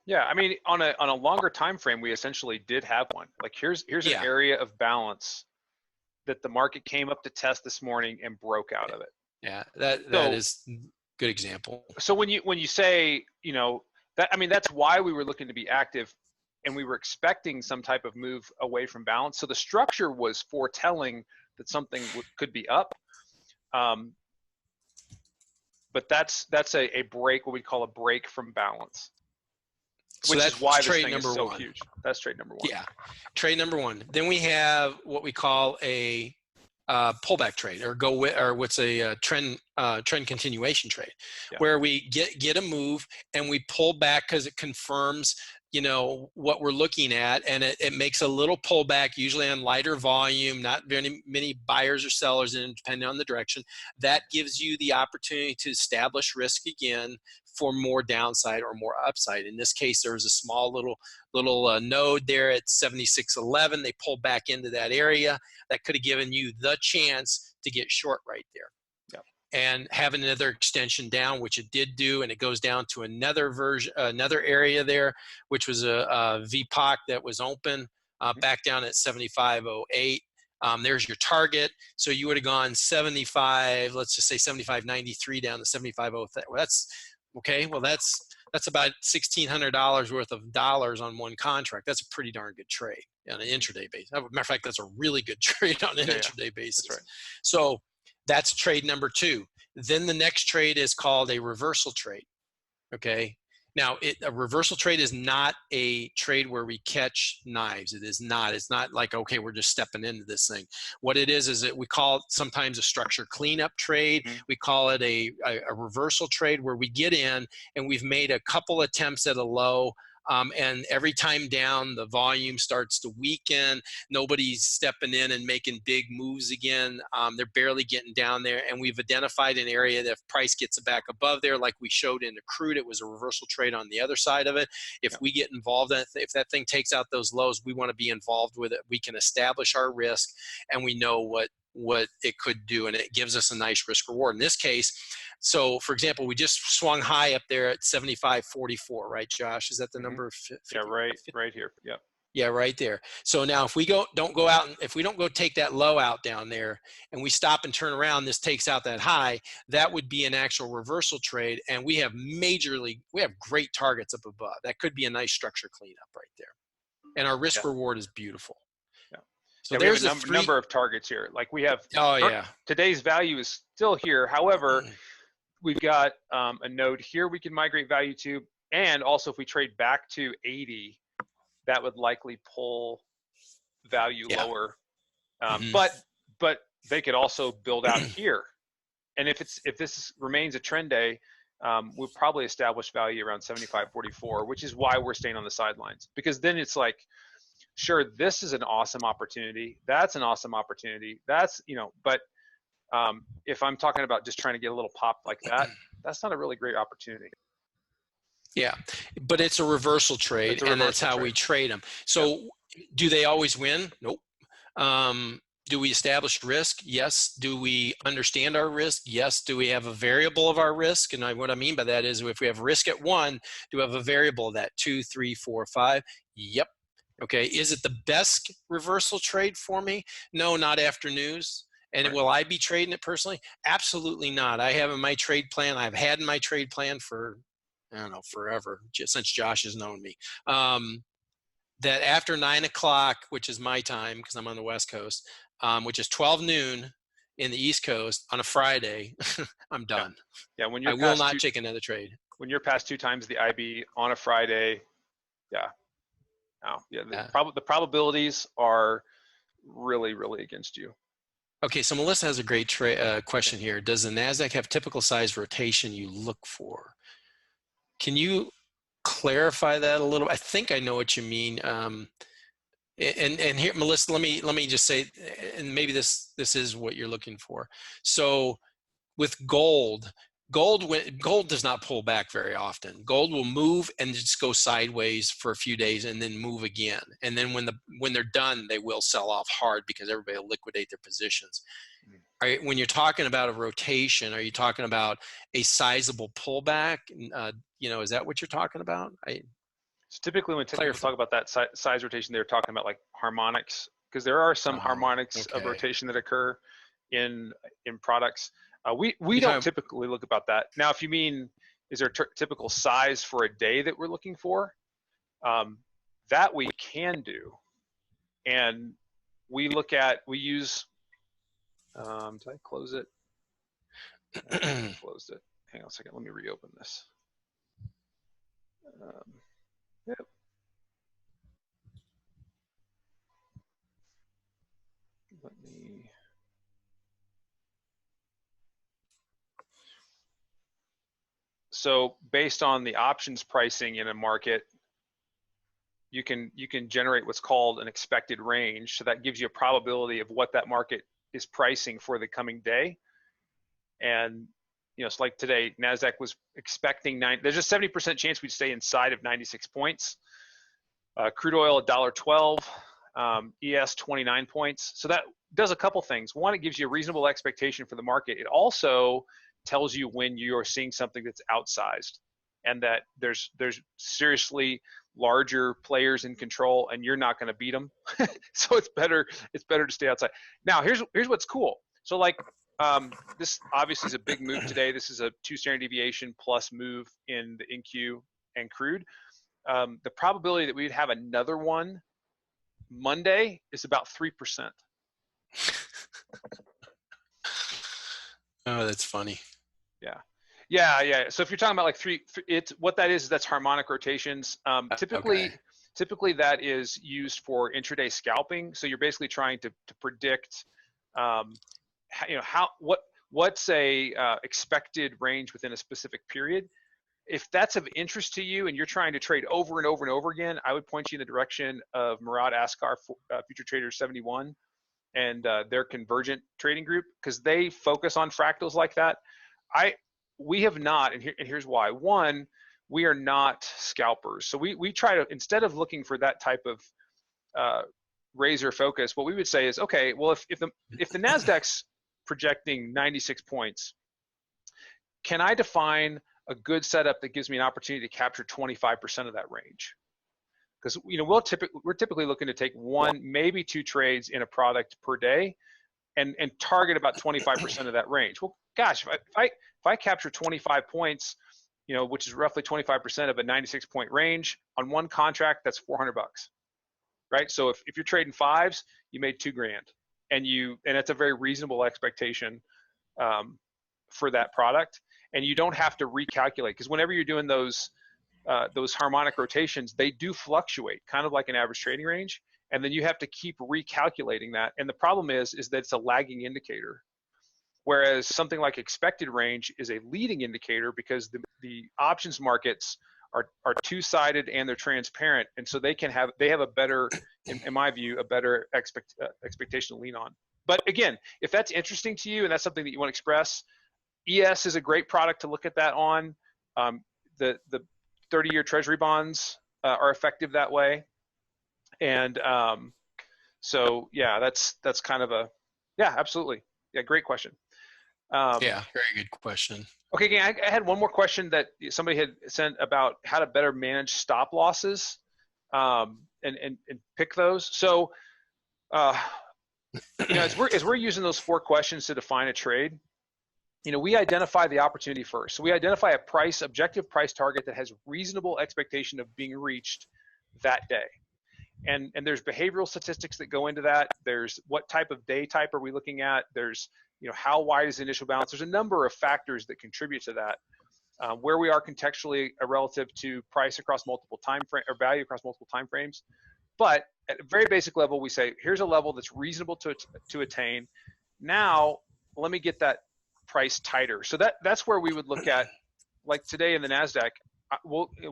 Yeah, I mean, on a longer time frame, we essentially did have one. Like here's an area of balance that the market came up to test this morning and broke out of it. Yeah, that is a good example. So when you say, that, I mean, that's why we were looking to be active, and we were expecting some type of move away from balance. So the structure was foretelling that something could be up. But that's a break, what we call a break from balance, which is why this thing is so huge. That's trade number 1. Yeah, trade number 1. Then we have what we call a pullback trade, or what's a trend continuation trade, where we get a move and we pull back because it confirms what we're looking at, and it makes a little pullback, usually on lighter volume, not very many buyers or sellers in, depending on the direction. That gives you the opportunity to establish risk again for more downside or more upside. In this case, there was a small little node there at 76.11. They pulled back into that area. That could have given you the chance to get short right there. And have another extension down, which it did do, and it goes down to another area there, which was a VPOC that was open, back down at 75.08. There's your target. So you would have gone 75, let's just say 75.93 down to 75.03. Well, that's okay. Well, that's about $1,600 worth of dollars on one contract. That's a pretty darn good trade on an intraday basis. As a matter of fact, that's a really good trade on an intraday basis. That's right. So that's trade number 2. Then the next trade is called a reversal trade. Okay. Now, a reversal trade is not a trade where we catch knives. It is not. It's not like, okay, we're just stepping into this thing. What it is that we call it sometimes a structure cleanup trade. Mm-hmm. We call it a reversal trade, where we get in and we've made a couple attempts at a low. And every time down, the volume starts to weaken. Nobody's stepping in and making big moves again. They're barely getting down there. And we've identified an area that if price gets back above there, like we showed in the crude, it was a reversal trade on the other side of it. If we get involved in it, if that thing takes out those lows, we want to be involved with it. We can establish our risk, and we know what it could do, and it gives us a nice risk reward. In this case, so for example, we just swung high up there at 75.44, right, Josh? Is that the number? 50, yeah, right here. Yep. Yeah, right there. So now if we don't go out, and if we don't go take that low out down there, and we stop and turn around, this takes out that high, that would be an actual reversal trade. And we have great targets up above. That could be a nice structure cleanup right there. And our risk reward is beautiful. So there's a number of targets here. Like we have, today's value is still here. However, we've got a node here we can migrate value to. And also if we trade back to 80, that would likely pull value Yeah. lower. Mm-hmm. But they could also build out here. And if this remains a trend day, we'll probably establish value around 75.44, which is why we're staying on the sidelines. Because then it's like, sure, this is an awesome opportunity. That's an awesome opportunity. That's, but if I'm talking about just trying to get a little pop like that, that's not a really great opportunity. Yeah, but it's a reversal trade, and that's how we trade them. So do they always win? Nope. Do we establish risk? Yes. Do we understand our risk? Yes. Do we have a variable of our risk? And what I mean by that is if we have risk at 1, do we have a variable of that 2, 3, 4, 5? Yep. Okay. Is it the best reversal trade for me? No, not after news. And will I be trading it personally? Absolutely not. I have in my trade plan, I've had in my trade plan for, I don't know, forever, since Josh has known me. That after 9 o'clock, which is my time because I'm on the West Coast, which is 12 noon in the East Coast on a Friday, I'm done. Yeah, when you're I will not take another trade. When you're past 2 times the IB on a Friday, the probabilities are really, really against you. Okay, so Melissa has a great question here. Does the NASDAQ have typical size rotation you look for? Can you clarify that a little? I think I know what you mean. And here, Melissa, let me just say, and maybe this is what you're looking for. So with gold does not pull back very often. Gold will move and just go sideways for a few days and then move again. And then when they're done, they will sell off hard because everybody will liquidate their positions. When you're talking about a rotation, are you talking about a sizable pullback? Is that what you're talking about? So typically when people talk about that size rotation, they're talking about like harmonics, because there are some harmonics of rotation that occur in products. We don't typically look about that. Now, if you mean, is there a typical size for a day that we're looking for? That we can do. And we use, did I close it? I closed it. Hang on a second, let me reopen this. Yep. Let me. So based on the options pricing in a market, you can generate what's called an expected range. So that gives you a probability of what that market is pricing for the coming day. And it's like today, NASDAQ was expecting there's a 70% chance we'd stay inside of 96 points. Crude oil $1.12, ES 29 points. So that does a couple things. One, it gives you a reasonable expectation for the market. It also tells you when you're seeing something that's outsized and that there's seriously larger players in control and you're not going to beat them. So it's better to stay outside. Now, here's what's cool. So like this obviously is a big move today. This is a 2 standard deviation plus move in the NQ and crude. The probability that we'd have another one Monday is about 3%. Oh, that's funny. Yeah. So if you're talking about like what that is that's harmonic rotations. Typically that is used for intraday scalping. So you're basically trying to predict, what's a expected range within a specific period. If that's of interest to you and you're trying to trade over and over and over again, I would point you in the direction of Murad Askar, Future Trader 71, and their Convergent trading group, because they focus on fractals like that. We have not, and here's why. One, we are not scalpers. So we try to, instead of looking for that type of razor focus, what we would say is, okay, well, if the NASDAQ's projecting 96 points, can I define a good setup that gives me an opportunity to capture 25% of that range? Because we're typically looking to take 1, maybe 2 trades in a product per day, and target about 25% of that range. Well, gosh, if I capture 25 points, which is roughly 25% of a 96-point range on one contract, that's $400, right? So if you're trading 5s, you made $2,000, and it's a very reasonable expectation for that product. And you don't have to recalculate, because whenever you're doing those those harmonic rotations, they do fluctuate, kind of like an average trading range. And then you have to keep recalculating that. And the problem is that it's a lagging indicator. Whereas something like expected range is a leading indicator, because the options markets are two-sided and they're transparent, and so they have a better, in my view, a better expectation to lean on. But again, if that's interesting to you and that's something that you want to express, ES is a great product to look at that on. The 30-year Treasury bonds are effective that way, and so yeah, that's kind of a, yeah, absolutely, yeah, great question. Yeah, very good question. Okay, gang, I had one more question that somebody had sent about how to better manage stop losses and pick those. So, as we're using those 4 questions to define a trade, we identify the opportunity first. So we identify a objective price target that has reasonable expectation of being reached that day. And there's behavioral statistics that go into that. There's what type of day type are we looking at? There's how wide is the initial balance? There's a number of factors that contribute to that. Where we are contextually relative to price across multiple time frame or value across multiple time frames. But at a very basic level, we say here's a level that's reasonable to attain. Now let me get that price tighter. So that's where we would look at, like today in the NASDAQ.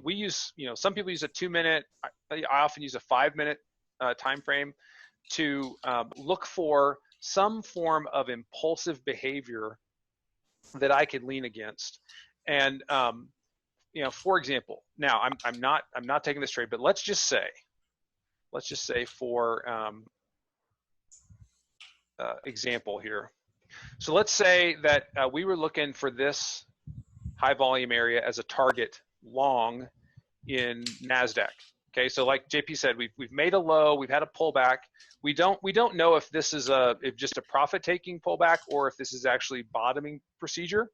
We use, some people use a 2-minute. I often use a 5-minute time frame to look for some form of impulsive behavior that I could lean against. And for example, now I'm not taking this trade, but let's just say for example here. So let's say that we were looking for this high volume area as a target long in NASDAQ. Okay, so like JP said, we've made a low, we've had a pullback. We don't know if this is if just a profit-taking pullback or if this is actually bottoming procedure.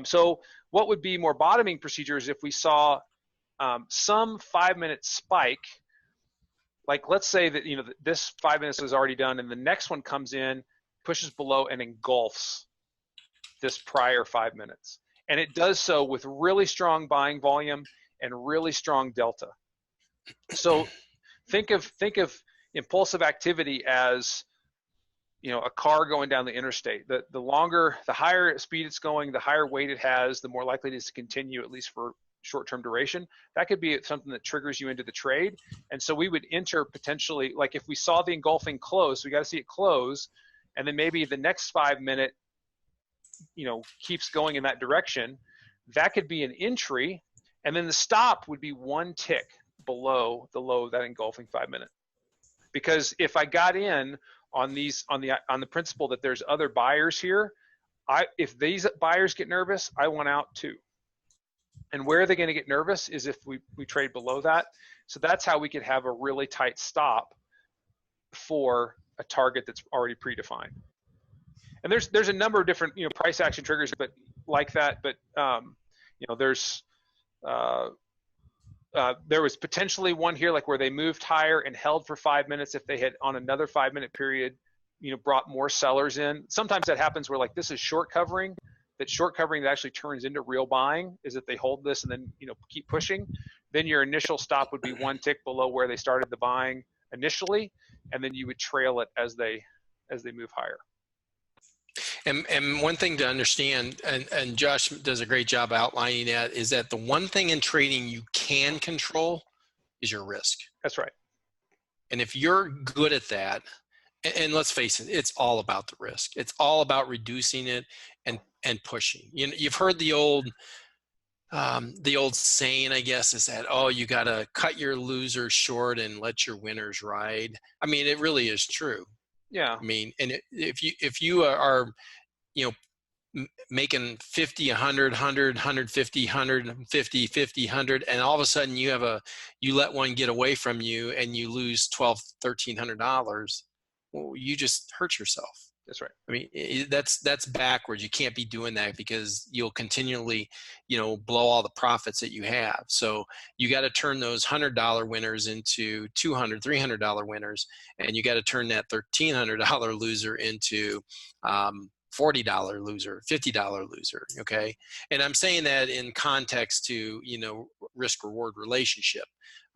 So what would be more bottoming procedures if we saw some 5-minute spike, like let's say that this 5 minutes is already done and the next one comes in, pushes below and engulfs this prior 5 minutes. And it does so with really strong buying volume and really strong delta. So think of impulsive activity as a car going down the interstate. The higher speed it's going, the higher weight it has, the more likely it is to continue, at least for short-term duration. That could be something that triggers you into the trade. And so we would enter potentially, like if we saw the engulfing close, we got to see it close, and then maybe the next 5 minute keeps going in that direction. That could be an entry, and then the stop would be 1 tick below the low of that engulfing 5 minute. Because if I got in on the principle that there's other buyers here, if these buyers get nervous, I want out too. And where are they going to get nervous is if we trade below that. So that's how we could have a really tight stop for a target that's already predefined. And there's a number of different price action triggers, but like that. But there was potentially one here, like where they moved higher and held for 5 minutes. If they had on another 5 minute period, brought more sellers in. Sometimes that happens where like this is short covering. That short covering that actually turns into real buying is if they hold this and then keep pushing. Then your initial stop would be 1 tick below where they started the buying initially, and then you would trail it as they move higher. And one thing to understand, and Josh does a great job outlining that, is that the one thing in trading you can control is your risk. That's right. And if you're good at that, and let's face it, it's all about the risk. It's all about reducing it and pushing. You've heard the old saying, I guess, is that, oh, you got to cut your losers short and let your winners ride. I mean, it really is true. Yeah. I mean, and if you are making 50, 100, 100, 150, 150, 50, 100, and all of a sudden you let one get away from you and you lose $1,200, $1,300, well, you just hurt yourself. That's right. I mean, that's backwards. You can't be doing that because you'll continually, blow all the profits that you have. So you got to turn those $100 winners into $200, $300 winners, and you got to turn that $1,300 loser into $40 loser, $50 loser. Okay. And I'm saying that in context to, risk reward relationship,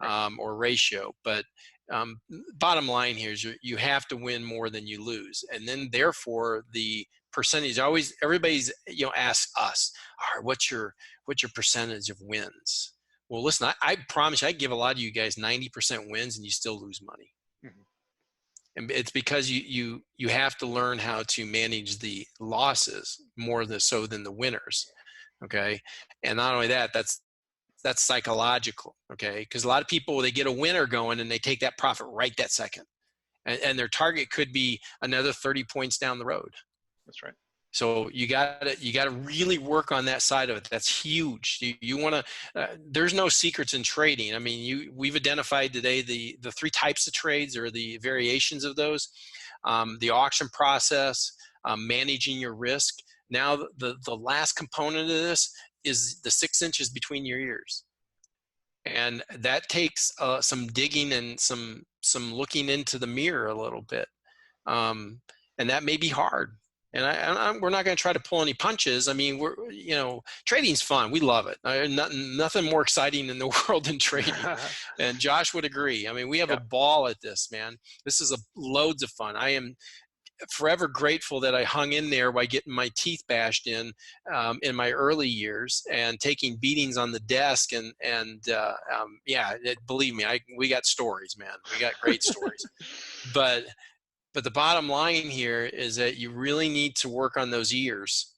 or ratio. But bottom line here is you have to win more than you lose. And then therefore the percentage everybody's, asks us, all right, what's your percentage of wins? Well, listen, I promise you, I give a lot of you guys 90% wins and you still lose money. Mm-hmm. And it's because you have to learn how to manage the losses more so than the winners. Okay. And not only that, that's psychological. Okay. Because a lot of people, they get a winner going and they take that profit right that second. And their target could be another 30 points down the road. That's right. So you got to really work on that side of it. That's huge. You want to. There's no secrets in trading. I mean, we've identified today the 3 types of trades or the variations of those. The auction process, managing your risk. Now the last component of this is the 6 inches between your ears, and that takes some digging and some looking into the mirror a little bit, and that may be hard. And we're not going to try to pull any punches. I mean, trading's fun. We love it. Nothing more exciting in the world than trading. And Josh would agree. I mean, we have a ball at this, man. This is loads of fun. I am forever grateful that I hung in there by getting my teeth bashed in my early years and taking beatings on the desk. Believe me, we got stories, man. We got great stories. But the bottom line here is that you really need to work on those ears,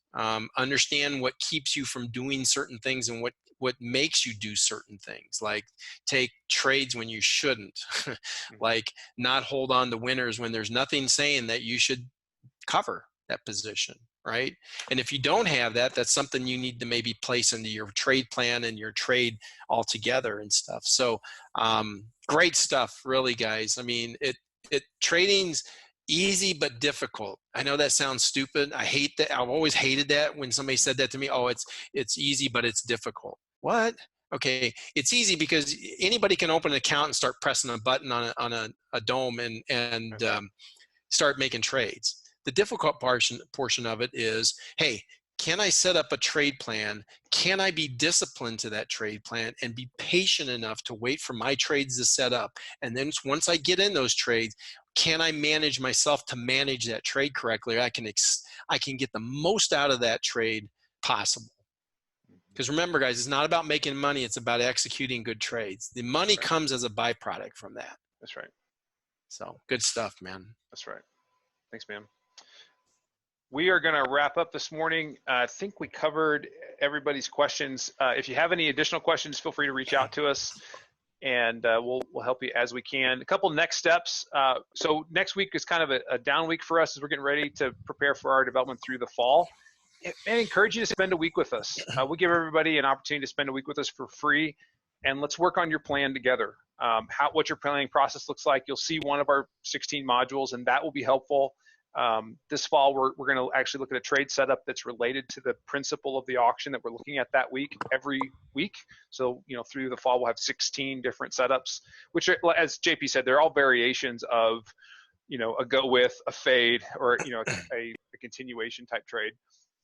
understand what keeps you from doing certain things and what makes you do certain things, like take trades when you shouldn't, like not hold on to winners when there's nothing saying that you should cover that position, right? And if you don't have that, that's something you need to maybe place into your trade plan and your trade altogether and stuff. So great stuff, really, guys. I mean, trading's easy but difficult. I know that sounds stupid. I hate that. I've always hated that when somebody said that to me. Oh, it's easy but it's difficult. What? Okay, it's easy because anybody can open an account and start pressing a button on a dome and start making trades. The difficult portion of it is, hey, can I set up a trade plan? Can I be disciplined to that trade plan and be patient enough to wait for my trades to set up? And then once I get in those trades, can I manage myself to manage that trade correctly? I can get the most out of that trade possible. Because remember, guys, it's not about making money. It's about executing good trades. The money comes as a byproduct from that. That's right. So good stuff, man. That's right. Thanks, man. We are going to wrap up this morning. I think we covered everybody's questions. If you have any additional questions, feel free to reach out to us, and we'll help you as we can. A couple next steps. So next week is kind of a down week for us as we're getting ready to prepare for our development through the fall. I encourage you to spend a week with us. We'll give everybody an opportunity to spend a week with us for free, and let's work on your plan together. What your planning process looks like. You'll see one of our 16 modules, and that will be helpful. This fall, we're going to actually look at a trade setup that's related to the principle of the auction that we're looking at that week, every week. So, through the fall, we'll have 16 different setups, which are, as JP said, they're all variations of, a go with, a fade, or, a continuation type trade.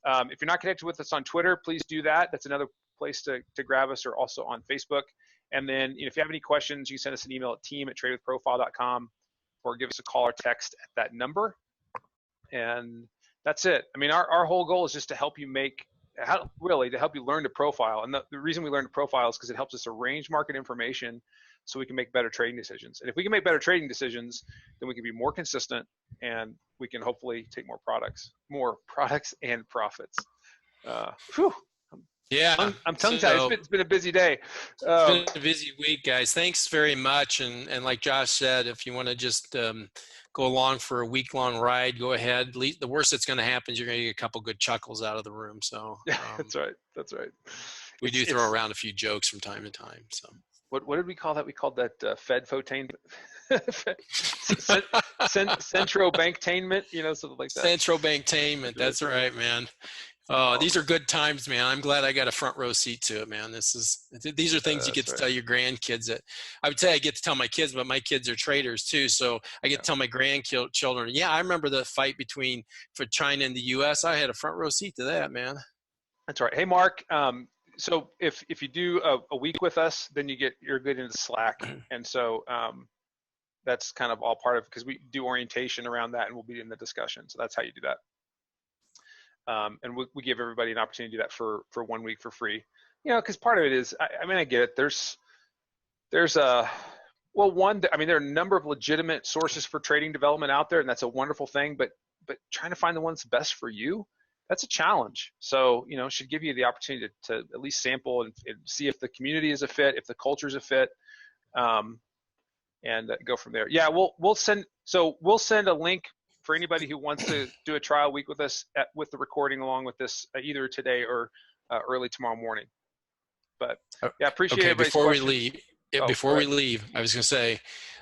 If you're not connected with us on Twitter, please do that. That's another place to grab us, or also on Facebook. And then, if you have any questions, you can send us an email at team@tradewithprofile.com, or give us a call or text at that number. And that's it. I mean, our whole goal is just to help you help you learn to profile. And the reason we learn to profile is because it helps us arrange market information so we can make better trading decisions. And if we can make better trading decisions, then we can be more consistent, and we can hopefully take more products and profits. Yeah, I'm tongue-tied. It's been a busy day. It's been a busy week, guys. Thanks very much. And like Josh said, if you want to just go along for a week-long ride, go ahead. The worst that's going to happen is you're going to get a couple good chuckles out of the room. So that's right. That's right. We do throw around a few jokes from time to time. So what did we call that? We called that Fed-fotainment. Central banktainment, something like that. Central banktainment. That's right, man. These are good times, man. I'm glad I got a front row seat to it, man. These are things you get to tell your grandkids. That I would say I get to tell my kids, but my kids are traders too. So I get to tell my grandchildren, yeah, I remember the fight for China and the U.S. I had a front row seat to that, man. That's right. Hey, Mark. So if you do a week with us, then you're good into Slack, and so that's kind of all part of, because we do orientation around that, and we'll be in the discussion. So that's how you do that. And we give everybody an opportunity to do that for 1 week for free. Because part of it is, I mean, I get it. There's there are a number of legitimate sources for trading development out there, and that's a wonderful thing. But trying to find the ones best for you, that's a challenge. So should give you the opportunity to at least sample and see if the community is a fit, if the culture is a fit, and go from there. Yeah, we'll send a link for anybody who wants to do a trial week with us with the recording along with this either today or early tomorrow morning. But yeah, appreciate everybody's questions. Before we leave, I was going to say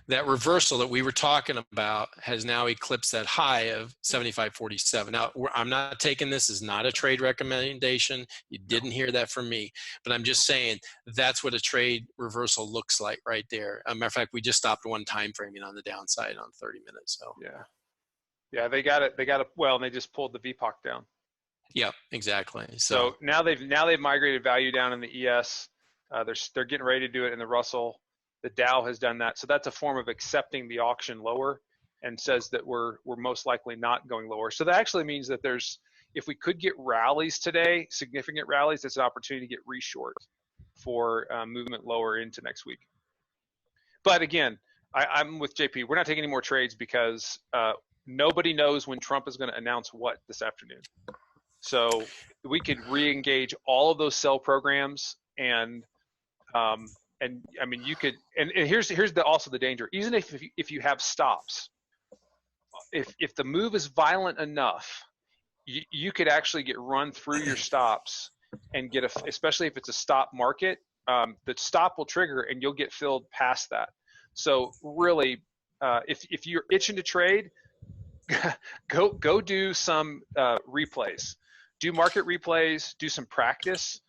that reversal that we were talking about has now eclipsed that high of 75.47. Now, I'm not taking this as not a trade recommendation. You didn't hear that from me, but I'm just saying that's what a trade reversal looks like right there. As a matter of fact, we just stopped one time framing on the downside on 30 minutes. So yeah, they got it well, and they just pulled the VPOC down. Yeah, exactly. So now they've migrated value down in the ES. They're getting ready to do it in the Russell. The Dow has done that. So that's a form of accepting the auction lower, and says that we're most likely not going lower. So that actually means that if we could get rallies today, significant rallies, it's an opportunity to get reshort for movement lower into next week. But again, I'm with JP. We're not taking any more trades because nobody knows when Trump is going to announce what this afternoon. So we could re-engage all of those sell programs, and I mean, you could, and here's also the danger. Even if you have stops, if the move is violent enough, you could actually get run through your stops and get especially if it's a stop market, the stop will trigger and you'll get filled past that. So really, if you're itching to trade, go do some replays, do market replays, do some practice,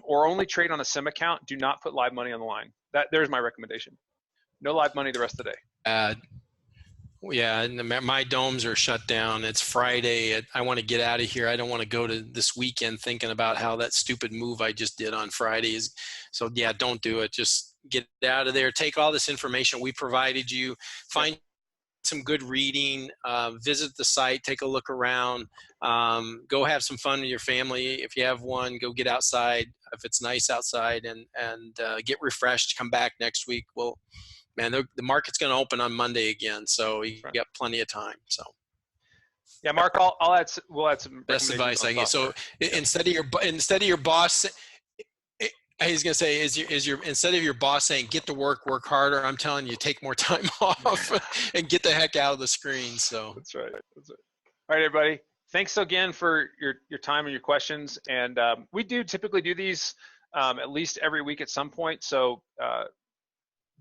or only trade on a sim account. Do not put live money on the line. There's my recommendation. No live money the rest of the day. Yeah, and my domes are shut down. It's Friday. I want to get out of here. I don't want to go to this weekend thinking about how that stupid move I just did on Friday is. So yeah, don't do it. Just get out of there. Take all this information we provided you. Find some good reading, visit the site, take a look around, go have some fun with your family. If you have one, go get outside if it's nice outside, and get refreshed. Come back next week. Well, man, the market's going to open on Monday again, so you got plenty of time. So yeah, Mark, we'll add some best advice I get. So instead of your boss, he's going to say, instead of your boss saying, get to work harder, I'm telling you, take more time off and get the heck out of the screen. So that's right. All right, everybody. Thanks again for your time and your questions. And we do typically do these at least every week at some point. So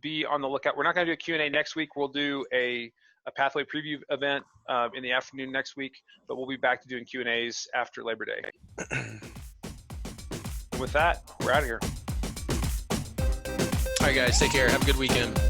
be on the lookout. We're not going to do a Q&A next week. We'll do a pathway preview event in the afternoon next week, but we'll be back to doing Q&As after Labor Day. With that, we're out of here. All right, guys, take care. Have a good weekend.